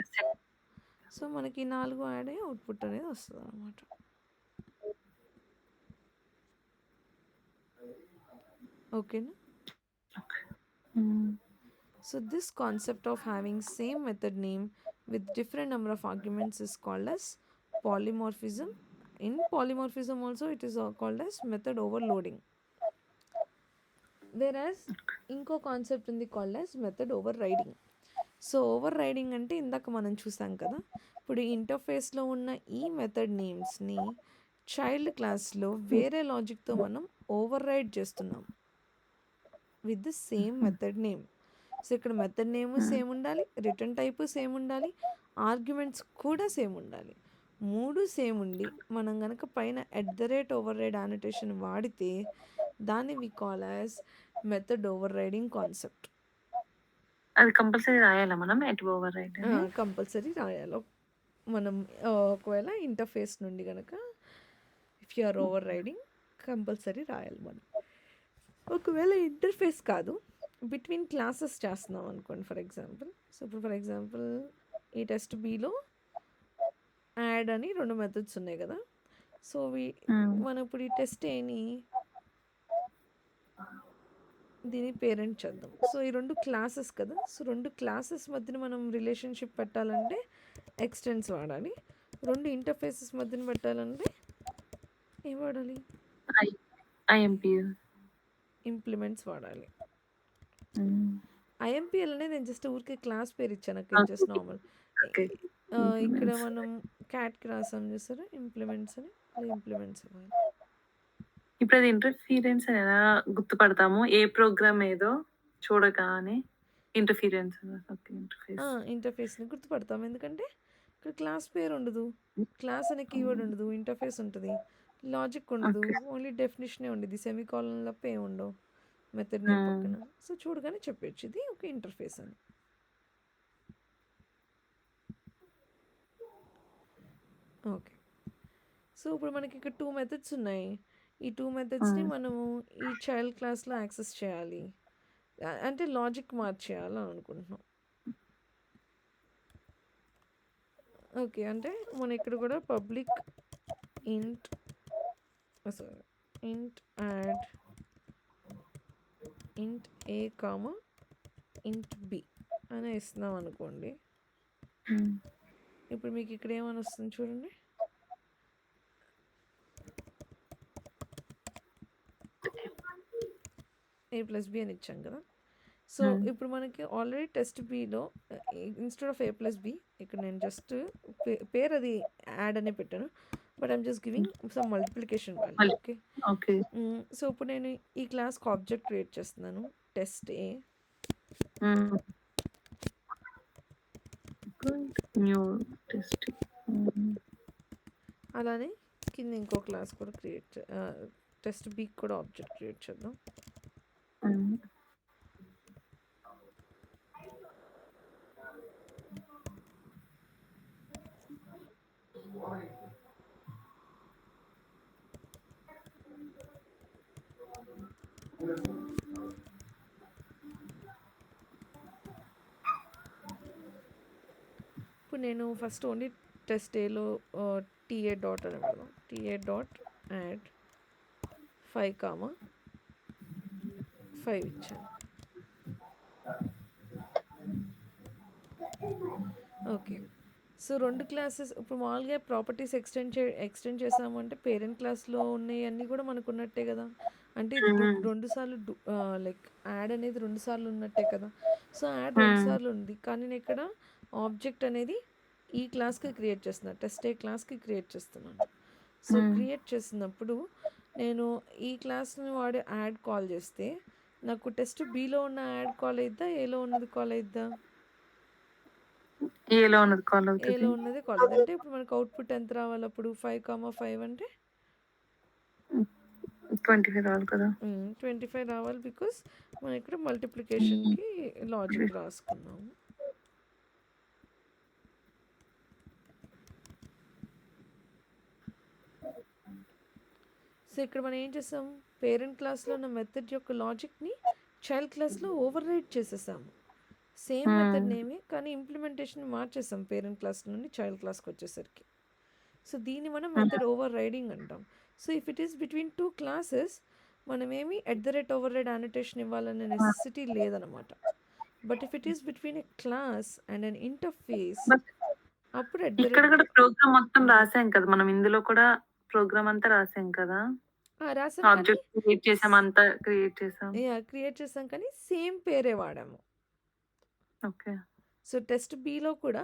సో మనకి 4 యాడ్ అయ్యి అవుట్పుట్ అనేది వస్తుంది అనమాట. ఓకేనా? So this concept of having same method name with different number of arguments is called as polymorphism. In polymorphism also it is called as method overloading. Whereas ఇంకో కాన్సెప్ట్ ఉంది called as method overriding. So over riding అంటే ఇందాక మనం చూసాం కదా, ఇప్పుడు ఇంటర్ఫేస్లో ఉన్న ఈ మెథడ్ నేమ్స్ని చైల్డ్ క్లాస్లో వేరే లాజిక్తో మనం ఓవర్ రైడ్ చేస్తున్నాం with the same method name. So ఇక్కడ మెథడ్ నేమ్ సేమ్ ఉండాలి, రిటర్న్ టైపు సేమ్ ఉండాలి, ఆర్గ్యుమెంట్స్ కూడా సేమ్ ఉండాలి. 3 సేమ్ ఉండి మనం కనుక పైన ఓవర్ రైడ్ యానోటేషన్ వాడితే దాన్ని we call as method overriding concept. అది కంపల్సరీ రాయాలా మనం ఓవర్ రైడ్? కంపల్సరీ రాయాలి. మనం ఒకవేళ ఇంటర్ఫేస్ నుండి కనుక if you are overriding compulsory రాయాలి మనం. ఒకవేళ ఇంటర్ఫేస్ కాదు, బిట్వీన్ క్లాసెస్ చేస్తున్నాం అనుకోండి ఫర్ ఎగ్జాంపుల్. సో ఇప్పుడు ఫర్ ఎగ్జాంపుల్ ఈ టెస్ట్ బిలో యాడ్ అని 2 మెథడ్స్ ఉన్నాయి కదా. సో మనం ఇప్పుడు ఈ టెస్ట్ ఏని దీని పేరెంట్ చేద్దాం. సో ఈ 2 క్లాసెస్ కదా! సో 2 క్లాసెస్ మధ్యన మనం రిలేషన్‌షిప్ పెట్టాలంటే ఎక్స్టెండ్స్ వాడాలి. 2 ఇంటర్ఫేసెస్ మధ్యన పెట్టాలంటే ఏం వాడాలి? I IMP. ఇంప్లిమెంట్స్ వాడాలి. హ్మ్. ఐఎంపీఎల్ అనేది నేను జస్ట్ ఊరికే క్లాస్ పేరు ఇచ్చాను అక్కడ. ఓకే. Just normal. ఓకే. ఇక్కడ ఇంప్లిమెంట్స్. మనం క్యాట్‌కి రాసాం చూసారా? ఇంప్లిమెంట్స్ అని. అలా ఇంప్లిమెంట్స్ ఇవ్వాలి. ఇప్పుడది ఇంటర్ఫియరెన్స్ ఎలా గుర్తుపడతాము? ఏ ప్రోగ్రామ్ ఏదో చూడగానే ఇంటర్ఫియరెన్స్. ఓకే. ఇంటర్ఫేస్. ఇంటర్ఫేస్‌ని గుర్తుపడతాం. ఎందుకంటే ఇక్కడ క్లాస్ పేరు ఉండదు. క్లాస్ అనే కీవర్డ్ ఉండదు. ఇంటర్ఫేస్ ఉంటది. లాజిక్ ఉండదు. ఓకే. ఓన్లీ డెఫినిషనే ఉండిద్ది. సెమికోలన్ తప్ప ఏమి ఉండవు. మెథడ్ నేమ్ హ్మ్. పక్కన. సో చూడగానే చెప్పొచ్చు ఇది ఒక ఇంటర్ఫేస్ అని. ఓకే. సో ఇప్పుడు మనకి ఇక్కడ 2 మెథడ్స్ ఉన్నాయి. ఈ 2 మెథడ్స్‌ని హ్మ్. మనము ఈ చైల్డ్ క్లాస్‌లో యాక్సెస్ చేయాలి. అంటే లాజిక్ మార్చేయాలని అనుకుంటున్నాం. ఓకే. అంటే మనం ఇక్కడ కూడా పబ్లిక్ ఇంట్ సారీ ఇంట్ యాడ్ ఇంట్ ఏ కామా ఇంట్ బి అని ఇస్తున్నాం అనుకోండి. హ్మ్. ఇప్పుడు మీకు ఇక్కడ ఏమని వస్తుంది చూడండి. ఏ ప్లస్ బి అని ఇచ్చాం కదా! So hmm. ఇప్పుడు మనకి already test below instead of A plus B ఇక్కడ నేను జస్ట్ పేరు అది యాడ్ అనే పెట్టాను. But I'm just giving some multiplication value. మళ్ళీ. ఓకే. ఓకే. సో ఇప్పుడు నేను ఈ క్లాస్కి ఆబ్జెక్ట్ క్రియేట్ చేస్తున్నాను. Test A. Hmm. New test. Hmm. అలానే కింద ఇంకో క్లాస్ కూడా టెస్ట్ బి కూడా ఆబ్జెక్ట్ క్రియేట్ చేద్దాం. హ్మ్. ఇప్పుడు నేను ఫస్ట్ ఓన్లీ టెస్ట్ ఏలో టీఏ డాట్ అని పెడదాం. టీఏ డాట్ యాడ్ 5 కామా 5 ఇచ్చాను. ఓకే. సో 2 క్లాసెస్ ఇప్పుడు మామూలుగా ప్రాపర్టీస్ ఎక్స్టెండ్ చేసాము అంటే పేరెంట్ క్లాస్‌లో ఉన్నయన్నీ కూడా మనకున్నట్టే కదా! అంటే ఇది హ్మ్. 2 సార్లు లైక్ యాడ్ అనేది 2 సార్లు ఉన్నట్టే కదా! సో యాడ్ 2 హ్మ్. సార్లు ఉంది. కానీ నేను ఇక్కడ ఆబ్జెక్ట్ అనేది ఈ క్లాస్‌కి క్రియేట్ చేస్తున్నా. టెస్ట్ ఏ క్లాస్‌కి క్రియేట్ చేస్తున్నాను. సో హ్మ్. క్రియేట్ చేసినప్పుడు నేను ఈ క్లాస్‌ని వాడి యాడ్ కాల్ చేస్తే నాకు టెస్ట్ బిలో ఉన్న యాడ్ కాల్ అయిద్దా? ఏలో ఉన్నది కాల్ అయిద్దా? ఏలో ఉన్నది కాల్ అవుతది. ఏలో ఉన్నది కాల్ అయిద్ది. అంటే ఇప్పుడు మనకు అవుట్‌పుట్ ఎంత రావాలి అప్పుడు 5, 5 అంటే 25 రావాలి కదా! 25 రావాలి. బికాస్ మనం ఇక్కడ హ్మ్. మల్టిప్లికేషన్‌కి లాజిక్ రాసుకున్నాము. సో ఇక్కడ మనం ఏం చేసాం? పేరెంట్ క్లాస్‌లో ఉన్న మెథడ్ యొక్క లాజిక్‌ని చైల్డ్ క్లాస్‌లో ఓవర్‌రైడ్ చేసేసాము. సేమ్ మెథడ్ హ్మ్. నేమే కానీ ఇంప్లిమెంటేషన్ మార్చేసాం పేరెంట్ క్లాస్ నుండి చైల్డ్ క్లాస్‌కి వచ్చేసరికి. సో దీన్ని మనం హ్మ్. మెథడ్ ఓవర్ రైడింగ్ అంటాం. So if it is between 2 classes మనమేమి @override అనోటేషన్ ఇవ్వాలనే నెసెసిటీ లేదనమాట. But if it is between a class and an interface but అప్పుడు ఇక్కడ కూడా ప్రోగ్రామ్ మొత్తం రాసాం కదా! మనం ఇందులో కూడా ప్రోగ్రామ్ అంతా రాసాం కదా! రాసాం కానీ ఆబ్జెక్ట్ క్రియేట్ చేసాం. అంతా క్రియేట్ చేసాం. క్రియేట్ చేసాం కానీ సేమ్ పేరే వాడాము. ఓకే. సో టెస్ట్ బిలో కూడా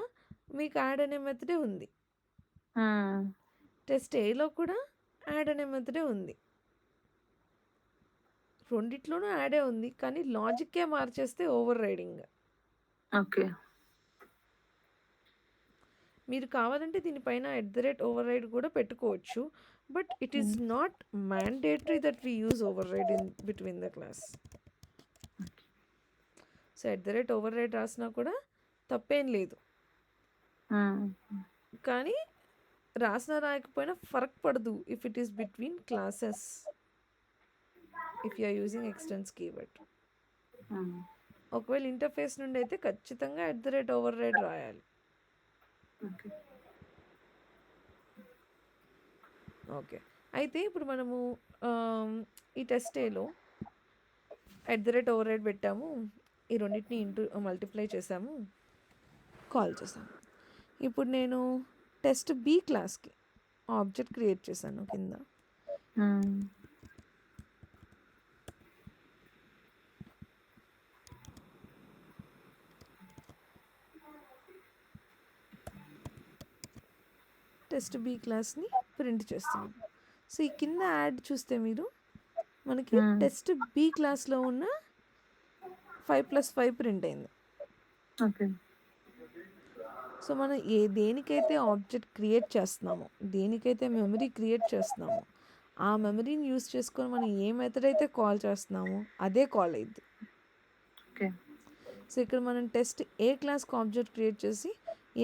మీకు యాడ్ అనే మెథడే ఉంది. హ్మ్. టెస్ట్ ఏలో కూడా యాడ్ అనే మెథడే ఉంది. రెండిట్లోనూ యాడే ఉంది. కానీ లాజిక్కే మార్చేస్తే ఓవర్ రైడింగ్. ఓకే. మీరు కావాలంటే దీనిపైన @override కూడా పెట్టుకోవచ్చు. But it is hmm. Not mandatory that we use override in between the class. So @override రాసినా కూడా తప్పేం లేదు. హ్మ్. కానీ రాసినా రాయకపోయినా ఫరక్ పడదు if it is between classes. If you are using extends keyword. Hmm. ఒకవేళ ఇంటర్ఫేస్ నుండి అయితే ఖచ్చితంగా @override రాయాలి. ఓకే. ఓకే. అయితే ఇప్పుడు మనము ఈ టెస్ట్ ఏలో ఓవర్ రైడ్ పెట్టాము, ఈ రెండింటిని మల్టిప్లై చేసాము, కాల్ చేసాము. ఇప్పుడు నేను టెస్ట్ బి క్లాస్కి ఆబ్జెక్ట్ క్రియేట్ చేశాను కింద. టెస్ట్ బి క్లాస్ని ప్రింట్ చేస్తున్నాం. సో ఈ కింద యాడ్ చూస్తే మీరు మనకి టెస్ట్ బి క్లాస్లో ఉన్న 5+5 ప్రింట్ అయింది. ఓకే. సో మనం దేనికైతే ఆబ్జెక్ట్ క్రియేట్ చేస్తున్నామో, దేనికైతే మెమరీ క్రియేట్ చేస్తున్నామో, ఆ మెమరీని యూస్ చేసుకొని మనం ఏ మెథడ్ అయితే కాల్ చేస్తున్నామో అదే కాల్ అయ్యిద్ది. ఓకే. సో ఇక్కడ మనం టెస్ట్ ఏ క్లాస్కి ఆబ్జెక్ట్ క్రియేట్ చేసి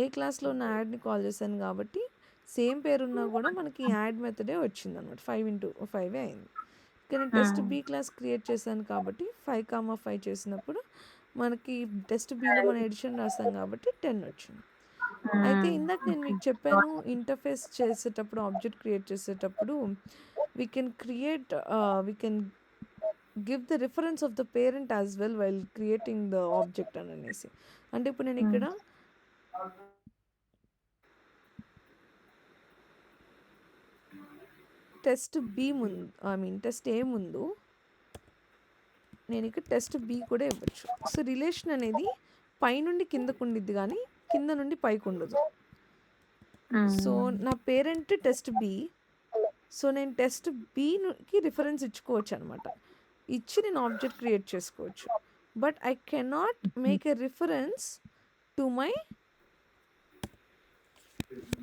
ఏ క్లాస్లో ఉన్న యాడ్ని కాల్ చేశాను కాబట్టి సేమ్ పేరున్నా కూడా మనకి యాడ్ మెథడే వచ్చింది అనమాట. 5x5 అయింది. ఇక్కడ నేను టెస్ట్ బి క్లాస్ క్రియేట్ చేశాను కాబట్టి 5,5 చేసినప్పుడు మనకి టెస్ట్ బిలో మనం ఎడిషన్ రాస్తాం కాబట్టి 10 వచ్చింది. అయితే ఇందాక నేను మీకు చెప్పాను, ఇంటర్ఫేస్ చేసేటప్పుడు ఆబ్జెక్ట్ క్రియేట్ చేసేటప్పుడు we can give the reference of the parent as well while creating the object అని అనేసి. అంటే ఇప్పుడు నేను ఇక్కడ టెస్ట్ ఏ ముందు నేను ఇక్కడ టెస్ట్ బి కూడా ఇవ్వచ్చు. సో రిలేషన్ అనేది పైనుండి కిందకు ఉండిద్ది కానీ కింద నుండి పైకి ఉండదు. సో నా పేరెంట్ టెస్ట్ బి, సో నేను టెస్ట్ బికి రిఫరెన్స్ ఇచ్చుకోవచ్చు అనమాట. ఇచ్చి నేను ఆబ్జెక్ట్ క్రియేట్ చేసుకోవచ్చు. But I cannot make a reference to my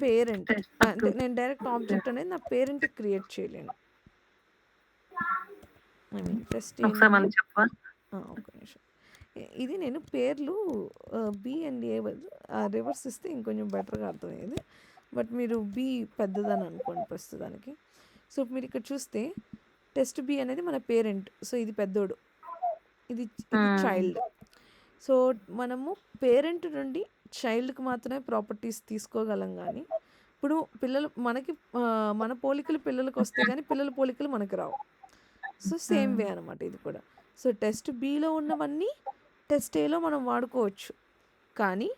parent. అంటే నేను డైరెక్ట్ ఆబ్జెక్ట్ అనేది నా పేరెంట్ క్రియేట్ చేయలేను. టెస్ట్ ఒకసారి మళ్ళీ చెప్పవా? ఒక నిమిషం. ఇది నేను పేర్లు బి అండ్ ఏ రివర్స్ ఇస్తే ఇంకొంచెం బెటర్గా అర్థమయ్యేది. బట్ మీరు బి పెద్దదని అనుకోండి ప్రస్తుతానికి. సో మీరు ఇక్కడ చూస్తే టెస్ట్ బి అనేది మన పేరెంట్. సో ఇది పెద్దోడు, ఇది చైల్డ్. సో మనము పేరెంట్ నుండి చైల్డ్కి మాత్రమే ప్రాపర్టీస్ తీసుకోగలం. కానీ ఇప్పుడు మన పోలికలు పిల్లలకు వస్తాయి కానీ పిల్లల పోలికలు మనకు రావు. సో సేమ్ వే అనమాట ఇది కూడా. సో టెస్ట్ బిలో ఉన్నవన్నీ టెస్ట్ ఏలో మనం వాడుకోవచ్చు, కానీ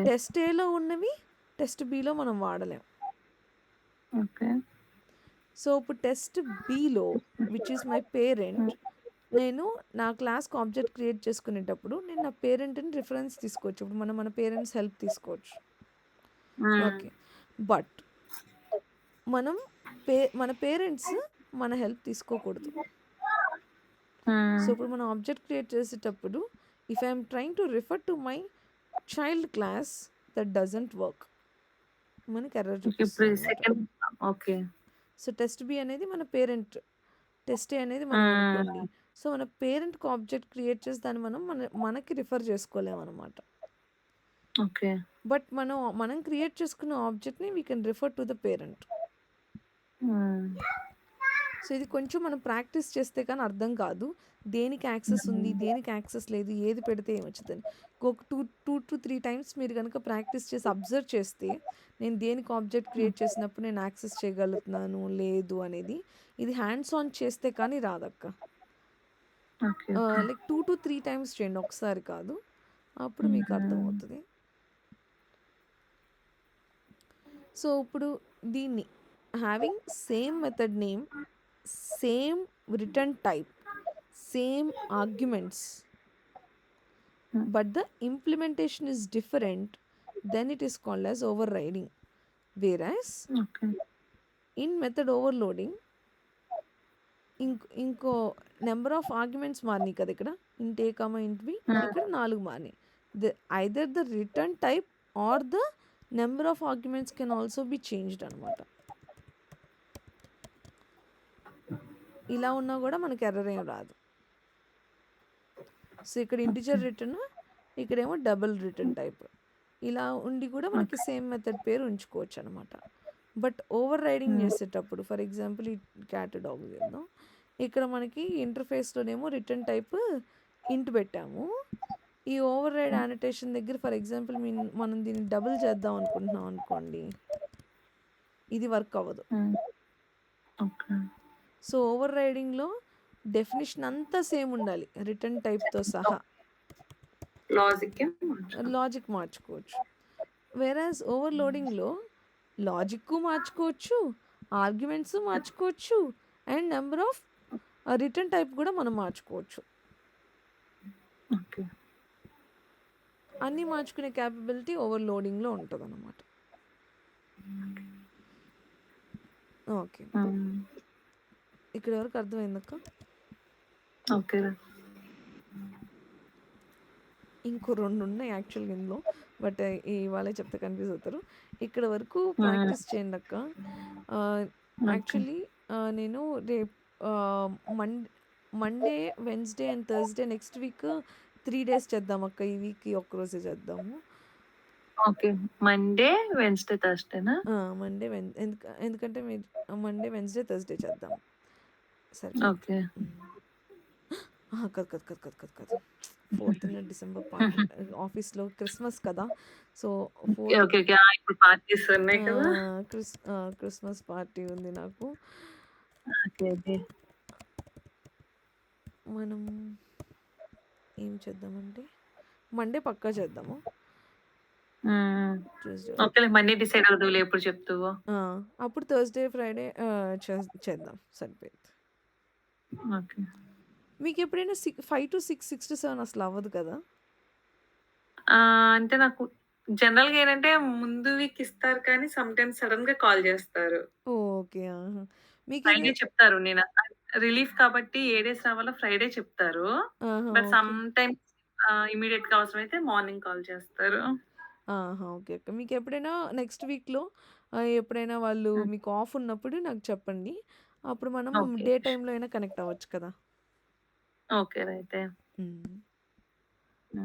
టెస్ట్ ఏలో ఉన్నవి టెస్ట్ బిలో మనం వాడలేం. సో ఇప్పుడు test below which is my parent, నేను నా క్లాస్కి ఆబ్జెక్ట్ క్రియేట్ చేసుకునేటప్పుడు నేను నా పేరెంట్ని రిఫరెన్స్ తీసుకోవచ్చు. ఇప్పుడు మనం మన పేరెంట్స్ హెల్ప్ తీసుకోవచ్చు. ఓకే, బట్ మనం మన పేరెంట్స్ మన హెల్ప్ తీసుకోకూడదు. సో ఇప్పుడు మనం ఆబ్జెక్ట్ క్రియేట్ చేసేటప్పుడు if I'm trying to refer to my child class that doesn't work, మనకి ఎర్రర్ చూపిస్తుంది. ఓకే. సో టెస్ట్ బి అనేది మన పేరెంట్, టెస్ట్ ఏ అనేది మనం అనుకోండి. సో మన పేరెంట్కి ఆబ్జెక్ట్ క్రియేట్ చేసి దాన్ని మనకి రిఫర్ చేసుకోలేమన్నమాట. ఓకే. బట్ మనం క్రియేట్ చేసుకున్న ఆబ్జెక్ట్ని we can refer to the parent. So ఇది కొంచెం మనం ప్రాక్టీస్ చేస్తే కానీ అర్థం కాదు, దేనికి యాక్సెస్ ఉంది దేనికి యాక్సెస్ లేదు, ఏది పెడితే ఏమొచ్చుదని. ఒక 2 to 3 టైమ్స్ మీరు కనుక ప్రాక్టీస్ చేసి అబ్జర్వ్ చేస్తే నేను దేనికి ఆబ్జెక్ట్ క్రియేట్ చేసినప్పుడు నేను యాక్సెస్ చేయగలుగుతున్నాను లేదు అనేది, ఇది హ్యాండ్స్ ఆన్ చేస్తే కానీ రాదక్క. లైక్ 2 to 3 టైమ్స్ చేయండి, ఒకసారి కాదు, అప్పుడు మీకు అర్థమవుతుంది. సో ఇప్పుడు దీన్ని having same method name, same return type, same arguments, but the implementation is different, then it is called as overriding. Whereas in method overloading ఇంకో నెంబర్ ఆఫ్ ఆర్గ్యుమెంట్స్ మారినాయి కదా ఇక్కడ, ఇంట్ ఏ కామా ఇంట్ బి, ఇక్కడ 4 మారినాయి. Either the return type or the number of arguments can also be changed అనమాట. ఇలా ఉన్నా కూడా మనకి ఎర్రర్ ఏం రాదు. సో ఇక్కడ ఇంటిజర్ రిటర్న్, ఇక్కడేమో డబుల్ రిటర్న్ టైప్, ఇలా ఉండి కూడా మనకి సేమ్ మెథడ్ పేరు ఉంచుకోవచ్చు అనమాట. బట్ ఓవర్ రైడింగ్ చేసేటప్పుడు ఫర్ ఎగ్జాంపుల్ ఈ క్యాట్ డాగ్ చేద్దాం, ఇక్కడ మనకి ఇంటర్ఫేస్లోనేమో రిటర్న్ టైప్ ఇంట్ పెట్టాము. ఈ ఓవర్ రైడ్ యానిటేషన్ దగ్గర ఫర్ ఎగ్జాంపుల్ మనం దీన్ని డబుల్ చేద్దాం అనుకుంటున్నాం అనుకోండి, ఇది వర్క్ అవ్వదు. సో ఓవర్ రైడింగ్లో డెఫినిషన్ అంతా సేమ్ ఉండాలి. రిటర్న్ టైప్‌తో సహా. లాజిక్కే మార్చుకోవాలి. లాజిక్ మార్చుకోవచ్చు. వేరాజ్ ఓవర్‌లోడింగ్‌లో లాజిక్కు మార్చుకోవచ్చు, ఆర్గ్యుమెంట్స్ మార్చుకోవచ్చు and number of return type గూడా మనం మార్చుకోవచ్చు. ఓకే. అన్నీ మార్చుకునే కేపబిలిటీ ఓవర్‌లోడింగ్‌లో ఉంటదనమాట. ఓకే. హ్మ్. ఇక్కడి వరకు అర్థమైందక్క? ఓకేరా. ఇంకో 2 ఉన్నాయి యాక్చువల్‌గా ఇందులో. బట్ ఇవాళే చెప్తే కన్‌ఫ్యూజ్ అవుతారు. ఇక్కడ వరకు హ్మ్. ప్రాక్టీస్ చేయండక్క. Ah, okay. యాక్చువల్లీ నేను రేపు ఆహ్, మన్ Monday, Wednesday and Thursday next week 3 days చేద్దామక్క. ఈ వీక్‌కి ఒక్కరోజే చేద్దాము. ఓకే. మండే, వెడ్నెస్‌డే, థర్స్‌డేనా? మండే ఎందుకంటే మీరు మండే, వెడ్నెస్‌డే, థర్స్‌డే చేద్దాం. సరిపోయిద్ది. ఓకే. హ్మ్. అహా! కాదు, కాదు, కాదు, కాదు, కాదు, కాదు. 4థ్ డిసెంబర్ పార్టీ ఆఫీస్‌లో క్రిస్మస్ కదా! సో, ఓకే. 4థ్ ఓకే. ఓకే. ఆ! ఇప్పుడు పార్టీస్ ఉన్నాయి కదా! క్రిస్మస్ పార్టీ ఉంది నాకు. ఓకే. ఓకే. మనం ఏం చేద్దామంటే మండే పక్కా చేద్దాము. హ్మ్. ట్యూస్‌డే ఓకేలే మండే డిసైడ్ అవుదువులే ఎప్పుడు చెప్దువో. ఆ! అప్పుడు థర్స్‌డే, ఫ్రైడే చేద్దాం సరిపోయిద్ది. ఓకే. మీకెప్పుడైనా 5-6, 6-7 అసలు అవ్వదు కదా! అంటే నాకు జనరల్‌గా ఏంటంటే ముందు వీక్ ఇస్తారు కానీ సమ్‌టైమ్స్ సడెన్‌గా కాల్ చేస్తారు. ఓకే. ఆహా! మీకిది ఫ్రైడే చెప్తారు. రిలీఫ్ కాబట్టి ఏ డేస్ రావాలో ఫ్రైడే చెప్తారు. ఆహా! But okay. సమ్‌టైమ్స్ ఇమ్మీడియేట్‌గా అవసరమైతే మార్నింగ్ కాల్ చేస్తారు. ఆహా! ఓకే. ఓకే. మీకెప్పుడైనా నెక్స్ట్ వీక్‌లో ఎప్పుడైనా వాళ్ళు హ్మ్. మీకు ఆఫ్ ఉన్నప్పుడు నాకు చెప్పండి. అప్పుడు మనం ఓకే. డే టైమ్‌లో అయినా కనెక్ట్ అవ్వచ్చు కదా! ఓకే. అయితే. హ్మ్.